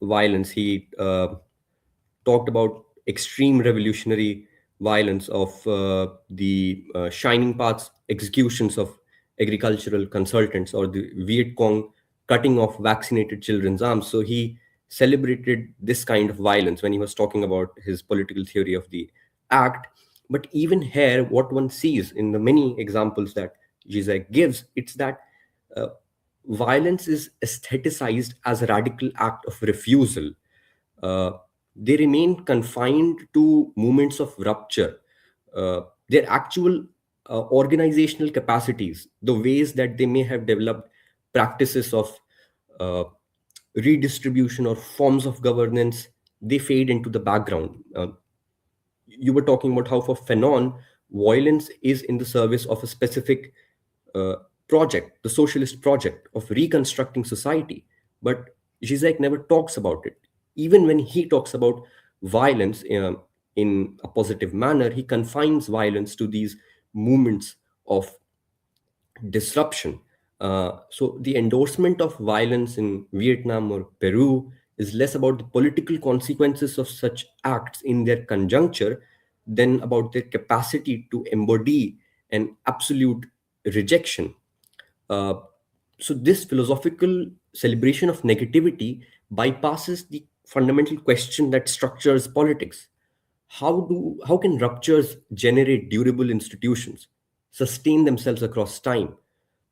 violence. He talked about extreme revolutionary violence of the Shining Paths executions of agricultural consultants or the Viet Cong cutting off vaccinated children's arms. So he celebrated this kind of violence when he was talking about his political theory of the act. But even here, what one sees in the many examples that Zizek gives, it's that uh, violence is aestheticized as a radical act of refusal. uh, they remain confined to moments of rupture. Their actual organizational capacities, the ways that they may have developed practices of uh, redistribution or forms of governance, they fade into the background. You were talking about how for Fanon, violence is in the service of a specific uh, project, the socialist project of reconstructing society. But Zizek never talks about it. Even when he talks about violence in a positive manner, he confines violence to these movements of disruption. So the endorsement of violence in Vietnam or Peru is less about the political consequences of such acts in their conjuncture than about their capacity to embody an absolute rejection. Uh, so this philosophical celebration of negativity bypasses the fundamental question that structures politics. How can ruptures generate durable institutions, sustain themselves across time,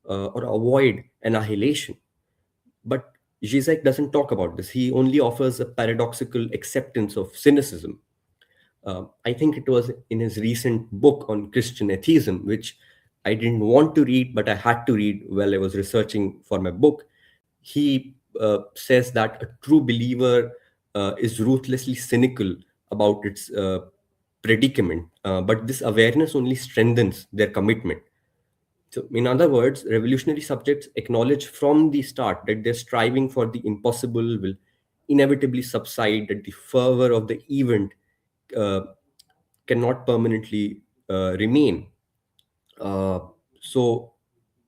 or avoid annihilation? But Zizek doesn't talk about this. He only offers a paradoxical acceptance of cynicism. I think it was in his recent book on Christian atheism, which I didn't want to read, but I had to read while I was researching for my book. He says that a true believer is ruthlessly cynical about its predicament, but this awareness only strengthens their commitment. So, in other words, revolutionary subjects acknowledge from the start that their striving for the impossible will inevitably subside, that the fervor of the event uh, cannot permanently remain. Uh, so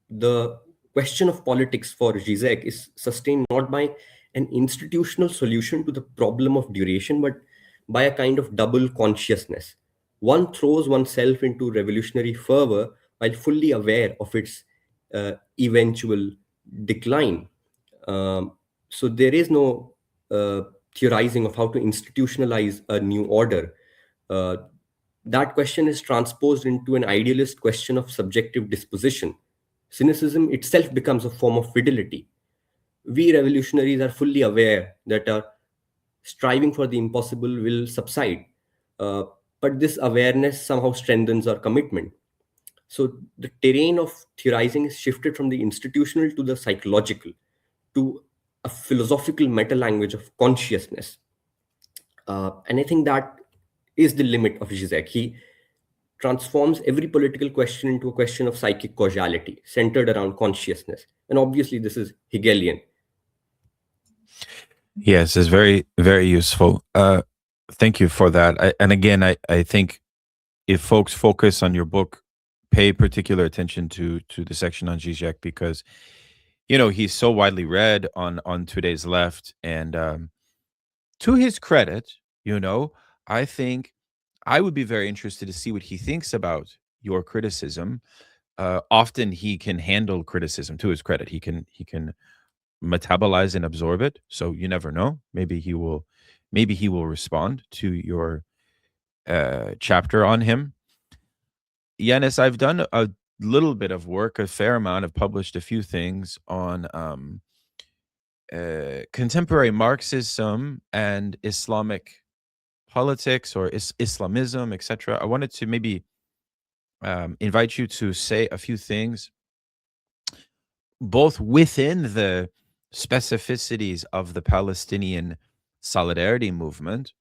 the question of politics for Zizek is sustained not by an institutional solution to the problem of duration, but by a kind of double consciousness. One throws oneself into revolutionary fervor while fully aware of its eventual decline. So there is no theorizing of how to institutionalize a new order. Uh, that question is transposed into an idealist question of subjective disposition. Cynicism itself becomes a form of fidelity. We revolutionaries are fully aware that our striving for the impossible will subside, uh, but this awareness somehow strengthens our commitment. So the terrain of theorizing is shifted from the institutional to the psychological, to a philosophical meta language of consciousness. And I think that is the limit of Zizek. He transforms every political question into a question of psychic causality centered around consciousness. And obviously, this is Hegelian. Yes, it's very, very useful. Thank you for that. And again, I think if folks focus on your book, pay particular attention to the section on Zizek because he's so widely read on today's left, and to his credit, I think I would be very interested to see what he thinks about your criticism. Often he can handle criticism. To his credit, he can metabolize and absorb it. So you never know. Maybe he will respond to your chapter on him. Yanis, I've done a little bit of work, a fair amount. I've published a few things on contemporary Marxism and Islamic politics or Islamism, etc. I wanted to maybe invite you to say a few things, both within the specificities of the Palestinian solidarity movement,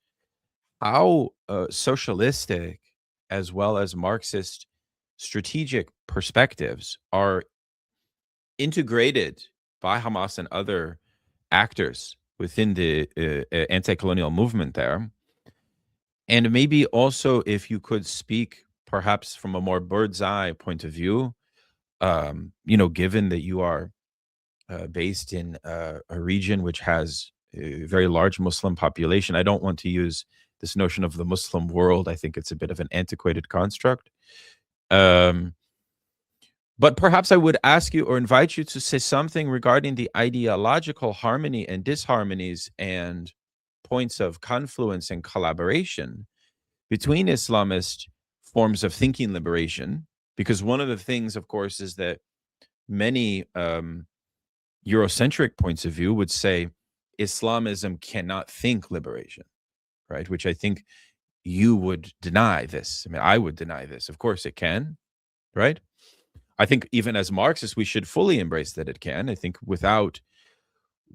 how socialistic as well as Marxist strategic perspectives are integrated by Hamas and other actors within the anti-colonial movement there. And maybe also if you could speak perhaps from a more bird's eye point of view, given that you are based in a region which has a very large Muslim population. I don't want to use this notion of the Muslim world. I think it's a bit of an antiquated construct. But perhaps I would ask you or invite you to say something regarding the ideological harmony and disharmonies and points of confluence and collaboration between Islamist forms of thinking liberation. Because one of the things, of course, is that many Eurocentric points of view would say Islamism cannot think liberation, right? Which I think you would deny this. I mean, I would deny this. Of course it can, right? I think even as Marxists, we should fully embrace that it can. I think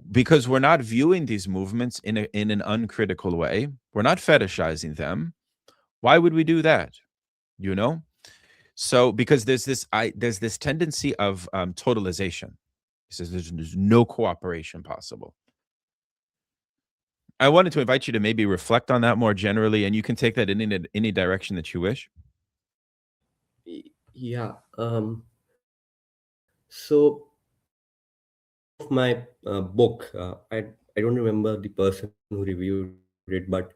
because we're not viewing these movements in an uncritical way. We're not fetishizing them. Why would we do that? You know? So because there's this tendency of totalization. He says there's no cooperation possible. I wanted to invite you to maybe reflect on that more generally, and you can take that in any direction that you wish. Yeah. So of my book, I don't remember the person who reviewed it, but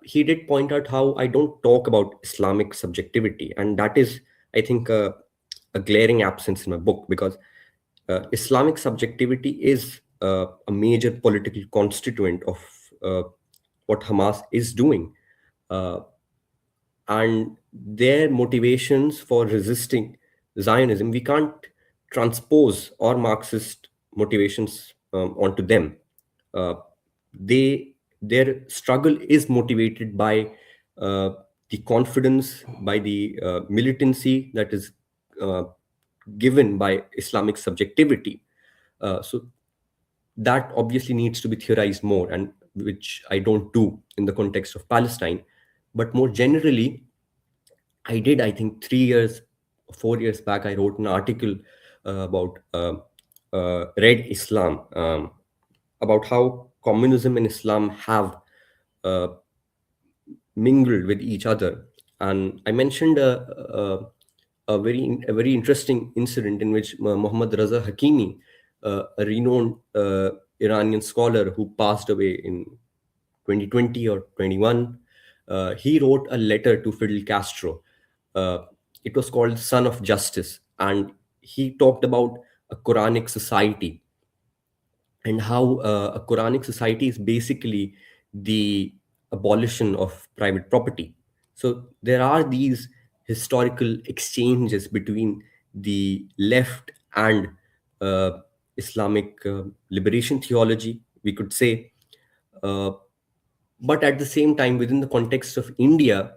he did point out how I don't talk about Islamic subjectivity, and that is, I think, a glaring absence in my book, because Islamic subjectivity is a major political constituent of what Hamas is doing. Uh, and their motivations for resisting Zionism, we can't transpose our Marxist motivations onto them. Uh, their struggle is motivated by the confidence, by the militancy that is uh, given by Islamic subjectivity. So that obviously needs to be theorized more, and which I don't do in the context of Palestine. But more generally, I think 3 years, 4 years back, I wrote an article about Red Islam, about how communism and Islam have uh, mingled with each other. And I mentioned a very interesting incident in which Muhammad Raza Hakimi, a renowned Iranian scholar who passed away in 2020 or 21, he wrote a letter to Fidel Castro. Uh, it was called Son of Justice, and he talked about a Quranic society, and how a Quranic society is basically the abolition of private property. So there are these historical exchanges between the left and uh, Islamic liberation theology, we could say. Uh, but at the same time, within the context of India,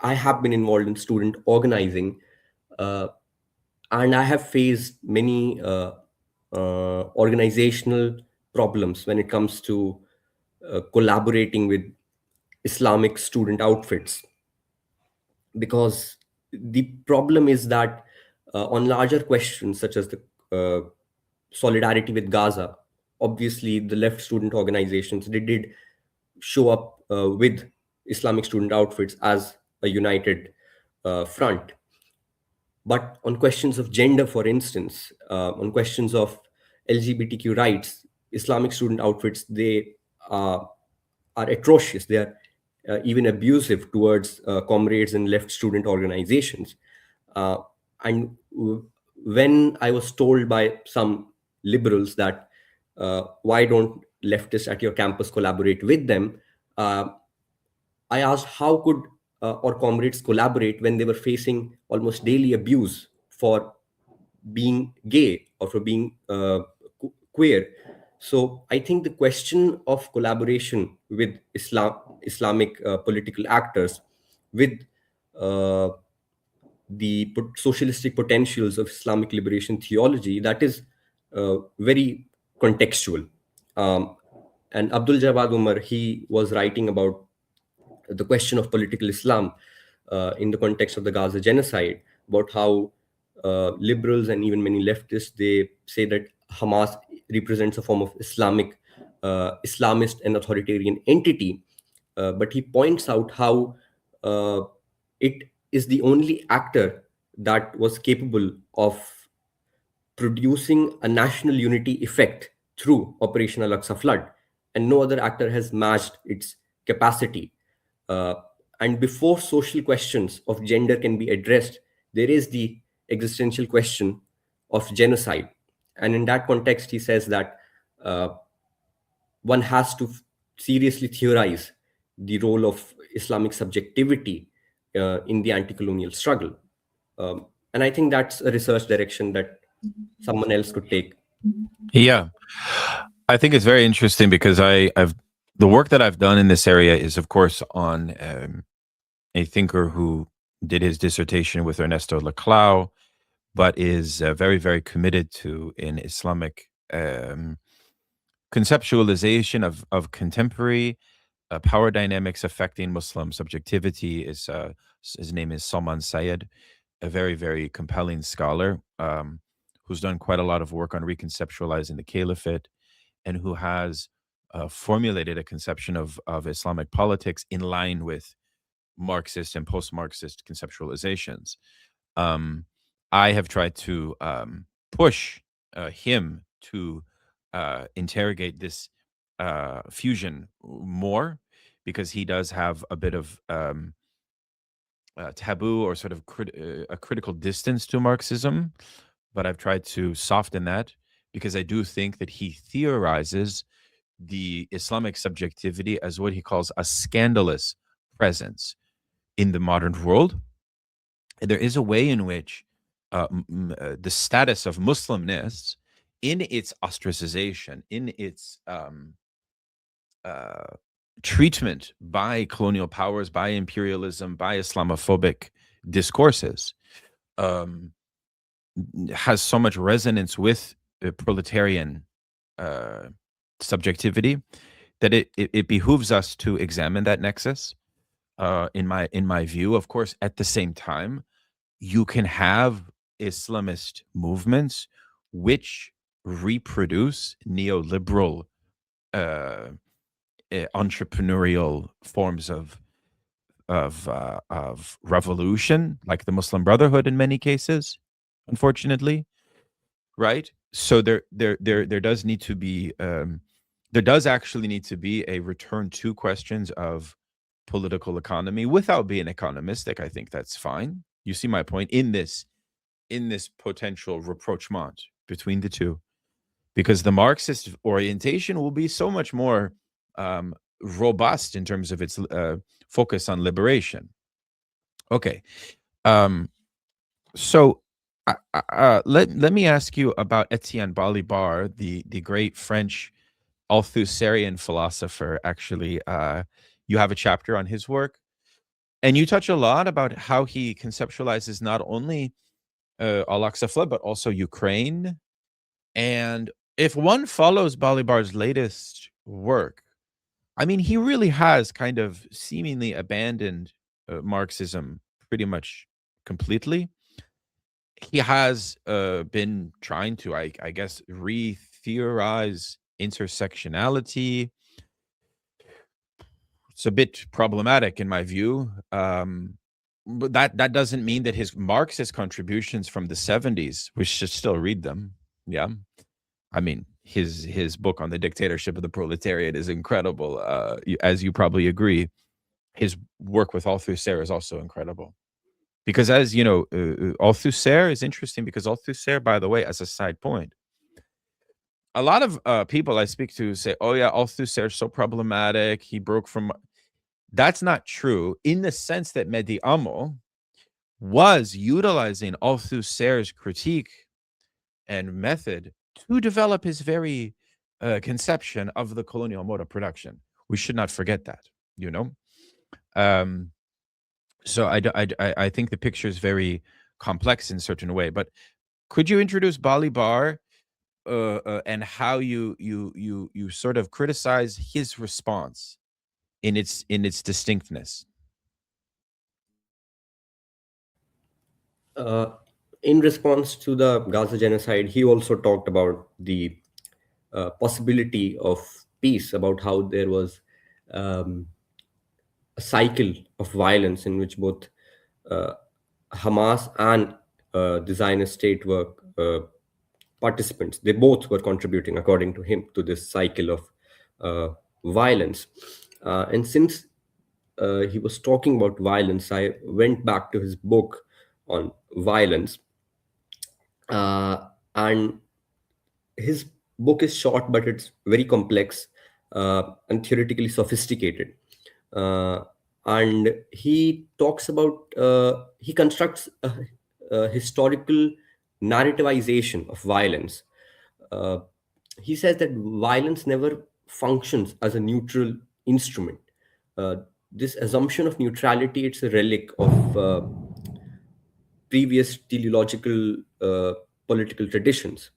I have been involved in student organizing, uh, and I have faced many organizational problems when it comes to collaborating with Islamic student outfits, because the problem is that on larger questions such as the solidarity with Gaza, obviously the left student organizations, they did show up with Islamic student outfits as a united front. But on questions of gender, for instance, on questions of LGBTQ rights, Islamic student outfits, they uh, are atrocious. They are even abusive towards comrades in left student organizations. Uh, and when I was told by some liberals that why don't leftists at your campus collaborate with them, uh, I asked how could our comrades collaborate when they were facing almost daily abuse for being gay or for being queer. So I think the question of collaboration with Islamic political actors, with uh, the socialistic potentials of Islamic liberation theology, that is very contextual. Um, and Abdul Jawad Umar, he was writing about the question of political Islam. in the context of the Gaza genocide, about how liberals and even many leftists, they say that Hamas represents a form of Islamist and authoritarian entity. But he points out how uh, it is the only actor that was capable of producing a national unity effect through Operation Al-Aqsa Flood, and no other actor has matched its capacity. Uh, and before social questions of gender can be addressed, there is the existential question of genocide. And in that context, he says that uh, one has to seriously theorize the role of Islamic subjectivity in the anti-colonial struggle. And I think that's a research direction that someone else could take. Yeah, I think it's very interesting because I've the work that I've done in this area is, of course, on a thinker who did his dissertation with Ernesto Laclau, but is very, very committed to an Islamic conceptualization of contemporary power dynamics affecting Muslim subjectivity. Is his name is Salman Sayed, a very, very compelling scholar who's done quite a lot of work on reconceptualizing the caliphate and who has formulated a conception of Islamic politics in line with Marxist and post-Marxist conceptualizations. Um, I have tried to push him to interrogate this fusion more because he does have a bit of taboo or sort of a critical distance to Marxism, but I've tried to soften that because I do think that he theorizes the Islamic subjectivity as what he calls a scandalous presence in the modern world. And there is a way in which the status of Muslimness, in its ostracization, in its treatment by colonial powers, by imperialism, by Islamophobic discourses, um, has so much resonance with proletarian uh, subjectivity that it behooves us to examine that nexus. In my view, of course, at the same time, you can have Islamist movements which reproduce neoliberal uh, entrepreneurial forms of revolution, like the Muslim Brotherhood in many cases, unfortunately, right? So there does need to be there does actually need to be a return to questions of political economy without being economistic. I think that's fine. You see my point in this potential rapprochement between the two, because the Marxist orientation will be so much more robust in terms of its focus on liberation. Okay, so let me ask you about Etienne Balibar, the great French Althusserian philosopher. Actually, you have a chapter on his work, and you touch a lot about how he conceptualizes not only Al-Aqsa flood, but also Ukraine. And if one follows Balibar's latest work, I mean, he really has kind of seemingly abandoned Marxism pretty much completely. He has been trying to, I guess, re-theorize intersectionality. It's a bit problematic in my view. But that doesn't mean that his Marxist contributions from the 70s, we should still read them. Yeah. I mean, his book on the dictatorship of the proletariat is incredible. As you probably agree, his work with Althusser is also incredible. Because as you know, Althusser is interesting because Althusser, by the way, as a side point, a lot of people I speak to say, "Oh yeah, Althusser is so problematic. He broke from." That's not true in the sense that Mehdi Amo was utilizing Althusser's critique and method to develop his very conception of the colonial mode of production. We should not forget that, you know. Um, so I think the picture is very complex in a certain way. But could you introduce Balibar and how you sort of criticize his response in its distinctness? Uh, in response to the Gaza genocide, he also talked about the possibility of peace, about how there was um, a cycle of violence in which both uh, Hamas and the Zionist state were participants. They both were contributing, according to him, to this cycle of uh, violence. And since he was talking about violence, I went back to his book on violence. Uh, and his book is short, but it's very complex and theoretically sophisticated. Uh, and he constructs a historical narrativization of violence. Uh, he says that violence never functions as a neutral instrument. Uh, this assumption of neutrality, it's a relic of previous teleological political traditions,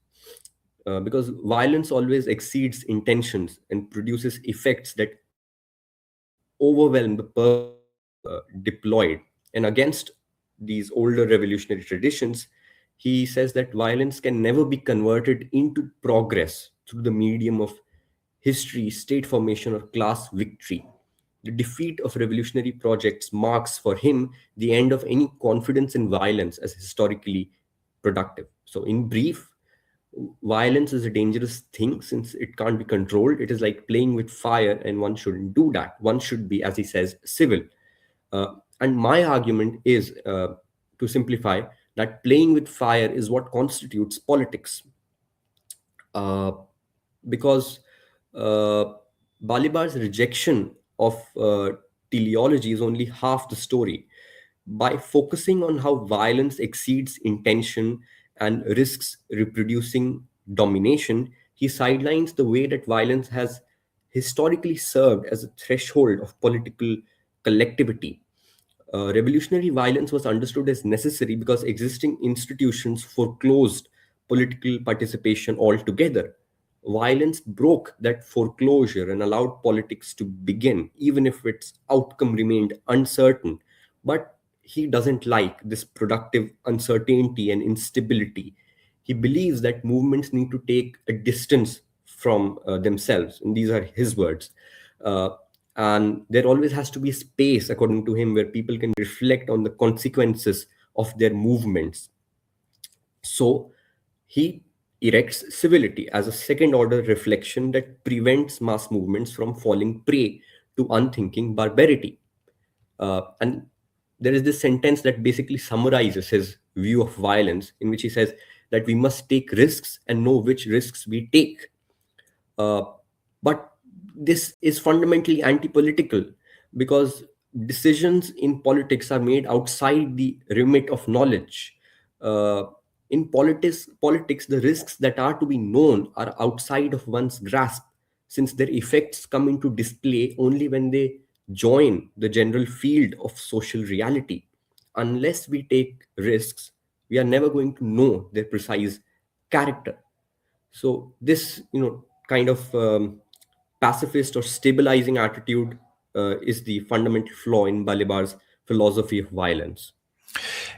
because violence always exceeds intentions and produces effects that overwhelm the purpose deployed. And against these older revolutionary traditions, he says that violence can never be converted into progress through the medium of history, state formation, or class victory. The defeat of revolutionary projects marks for him the end of any confidence in violence as historically productive. So, in brief, violence is a dangerous thing since it can't be controlled. It is like playing with fire, and one shouldn't do that. One should be, as he says, civil. And my argument is, to simplify, that playing with fire is what constitutes politics. Uh, because uh, Balibar's rejection of teleology is only half the story. By focusing on how violence exceeds intention and risks reproducing domination, he sidelines the way that violence has historically served as a threshold of political collectivity. Revolutionary violence was understood as necessary because existing institutions foreclosed political participation altogether. Violence broke that foreclosure and allowed politics to begin, even if its outcome remained uncertain. But he doesn't like this productive uncertainty and instability. He believes that movements need to take a distance from themselves, and these are his words. Uh, and there always has to be space, according to him, where people can reflect on the consequences of their movements. So he erects civility as a second order reflection that prevents mass movements from falling prey to unthinking barbarity. And there is this sentence that basically summarizes his view of violence, in which he says that we must take risks and know which risks we take. Uh, but this is fundamentally anti political, because decisions in politics are made outside the remit of knowledge. Uh, in politics, the risks that are to be known are outside of one's grasp, since their effects come into display only when they join the general field of social reality. Unless we take risks, we are never going to know their precise character. So this, kind of pacifist or stabilizing attitude is the fundamental flaw in Balibar's philosophy of violence.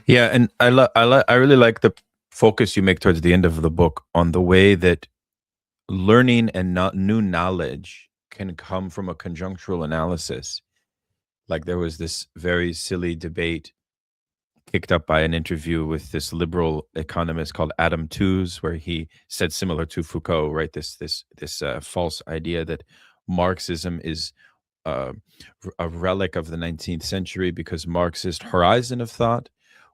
Yeah, and I really like the focus you make towards the end of the book on the way that learning and not new knowledge can come from a conjunctural analysis. Like there was this very silly debate kicked up by an interview with this liberal economist called Adam Tooze, where he said, similar to Foucault, right? This false idea that Marxism is uh, a relic of the 19th century because Marxist horizon of thought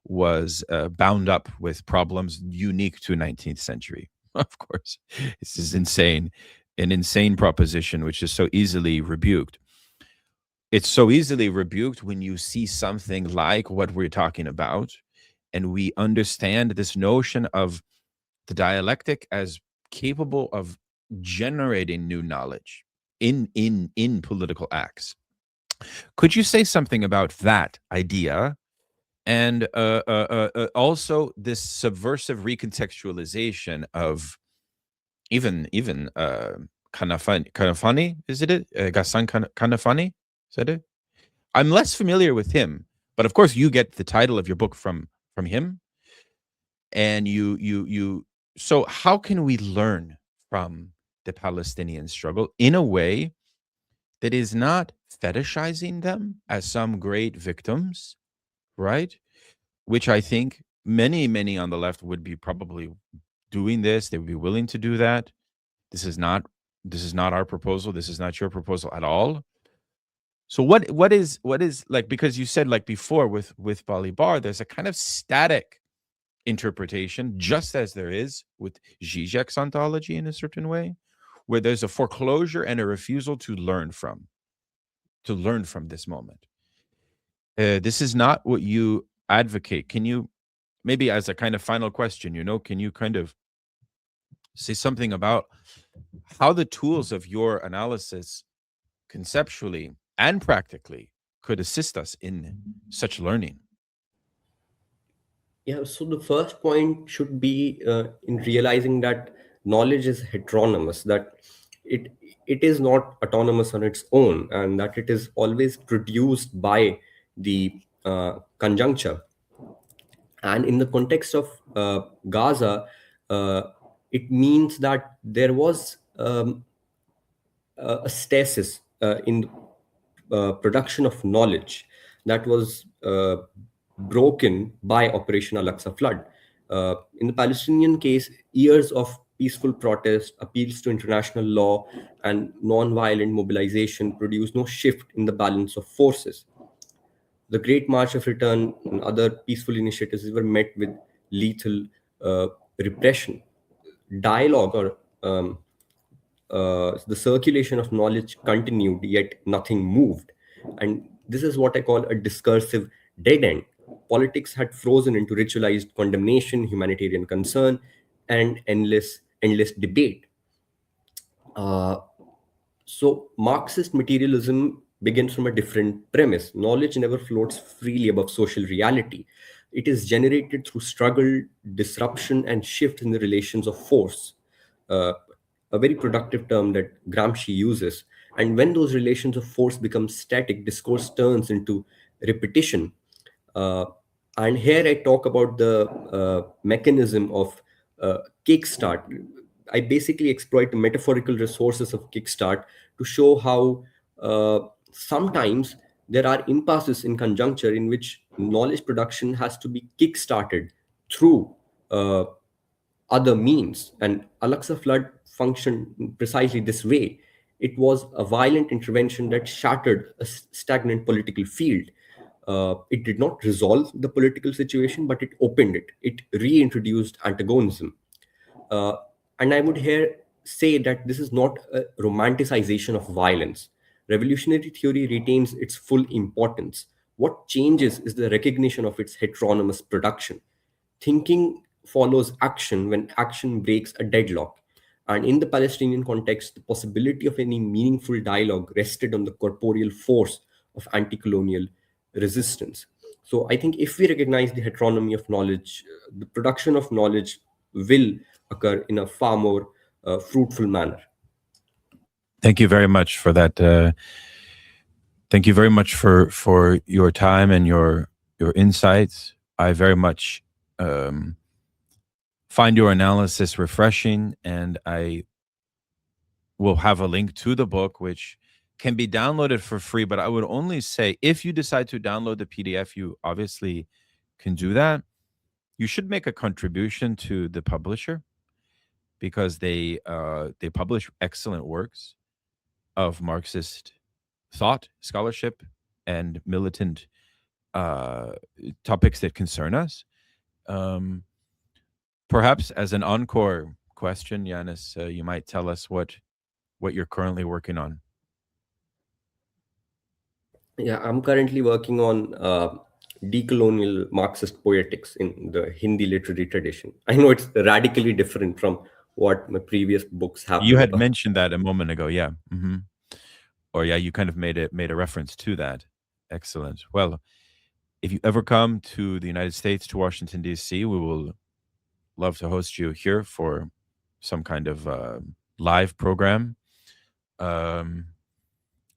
was bound up with problems unique to 19th century. Of course, this is insane, an insane proposition which is so easily rebuked. It's so easily rebuked when you see something like what we're talking about, and we understand this notion of the dialectic as capable of generating new knowledge in political acts. Could you say something about that idea and also this subversive recontextualization of even Kanafani, is it Ghassan Kanafani? Is that it? I'm less familiar with him, but of course you get the title of your book from him. And so how can we learn from the Palestinian struggle in a way that is not fetishizing them as some great victims, right? Which I think many on the left would be probably doing this. They would be willing to do that. This is not our proposal. This is not your proposal at all. So what is like, because you said, like, before with Balibar, there's a kind of static interpretation, just as there is with Zizek's ontology in a certain way, where there's a foreclosure and a refusal to learn from this moment. This is not what you advocate. Can you, maybe as a kind of final question, can you kind of say something about how the tools of your analysis, conceptually and practically, could assist us in such learning? Yeah, so the first point should be in realizing that knowledge is heteronomous, that it it is not autonomous on its own, and that it is always produced by the conjuncture. And in the context of Gaza, uh, it means that there was a stasis in the production of knowledge that was broken by Operation Al-Aqsa Flood. In the Palestinian case, years of peaceful protest, appeals to international law, and non-violent mobilization produced no shift in the balance of forces. The Great March of Return and other peaceful initiatives were met with lethal uh, repression. Dialogue or the circulation of knowledge continued, yet nothing moved. And this is what I call a discursive dead end. Politics had frozen into ritualized condemnation, humanitarian concern, and endless debate. Uh, so Marxist materialism begins from a different premise. Knowledge never floats freely above social reality. It is generated through struggle, disruption, and shift in the relations of force. Uh, a very productive term that Gramsci uses. And when those relations of force become static, discourse turns into repetition. Uh, and here I talk about the mechanism of Kickstart. I basically exploit the metaphorical resources of Kickstart to show how sometimes there are impasses in conjuncture in which knowledge production has to be kick-started through uh, other means. And Al-Aqsa flood functioned precisely this way. It was a violent intervention that shattered a stagnant political field. It did not resolve the political situation, but it opened it. It reintroduced antagonism. Uh, and I would here say that this is not a romanticization of violence. Revolutionary theory retains its full importance. What changes is the recognition of its heteronomous production. Thinking follows action when action breaks a deadlock. And in the Palestinian context, the possibility of any meaningful dialogue rested on the corporeal force of anti colonial resistance. So I think if we recognize the heteronomy of knowledge, the production of knowledge will occur in a far more fruitful manner. Thank you very much for that. Thank you very much for your time and your insights. I very much find your analysis refreshing, and I will have a link to the book, which can be downloaded for free. But I would only say, if you decide to download the PDF, you obviously can do that. You should make a contribution to the publisher, because they publish excellent works of Marxist thought, scholarship, and militant uh, topics that concern us. Um, Perhaps as an encore question, Yanis, you might tell us what you're currently working on. Yeah, I'm currently working on decolonial Marxist poetics in the Hindi literary tradition. I know it's radically different from what my previous books have You been had about. mentioned that a moment ago, yeah. Or yeah, you kind of made a reference to that. Excellent. Well, if you ever come to the United States, to Washington D.C., we will love to host you here for some kind of live program. Um,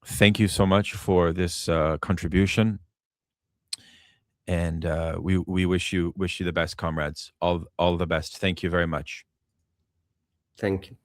Thank you so much for this contribution. And we wish you the best, comrades. All the best. Thank you very much. Thank you.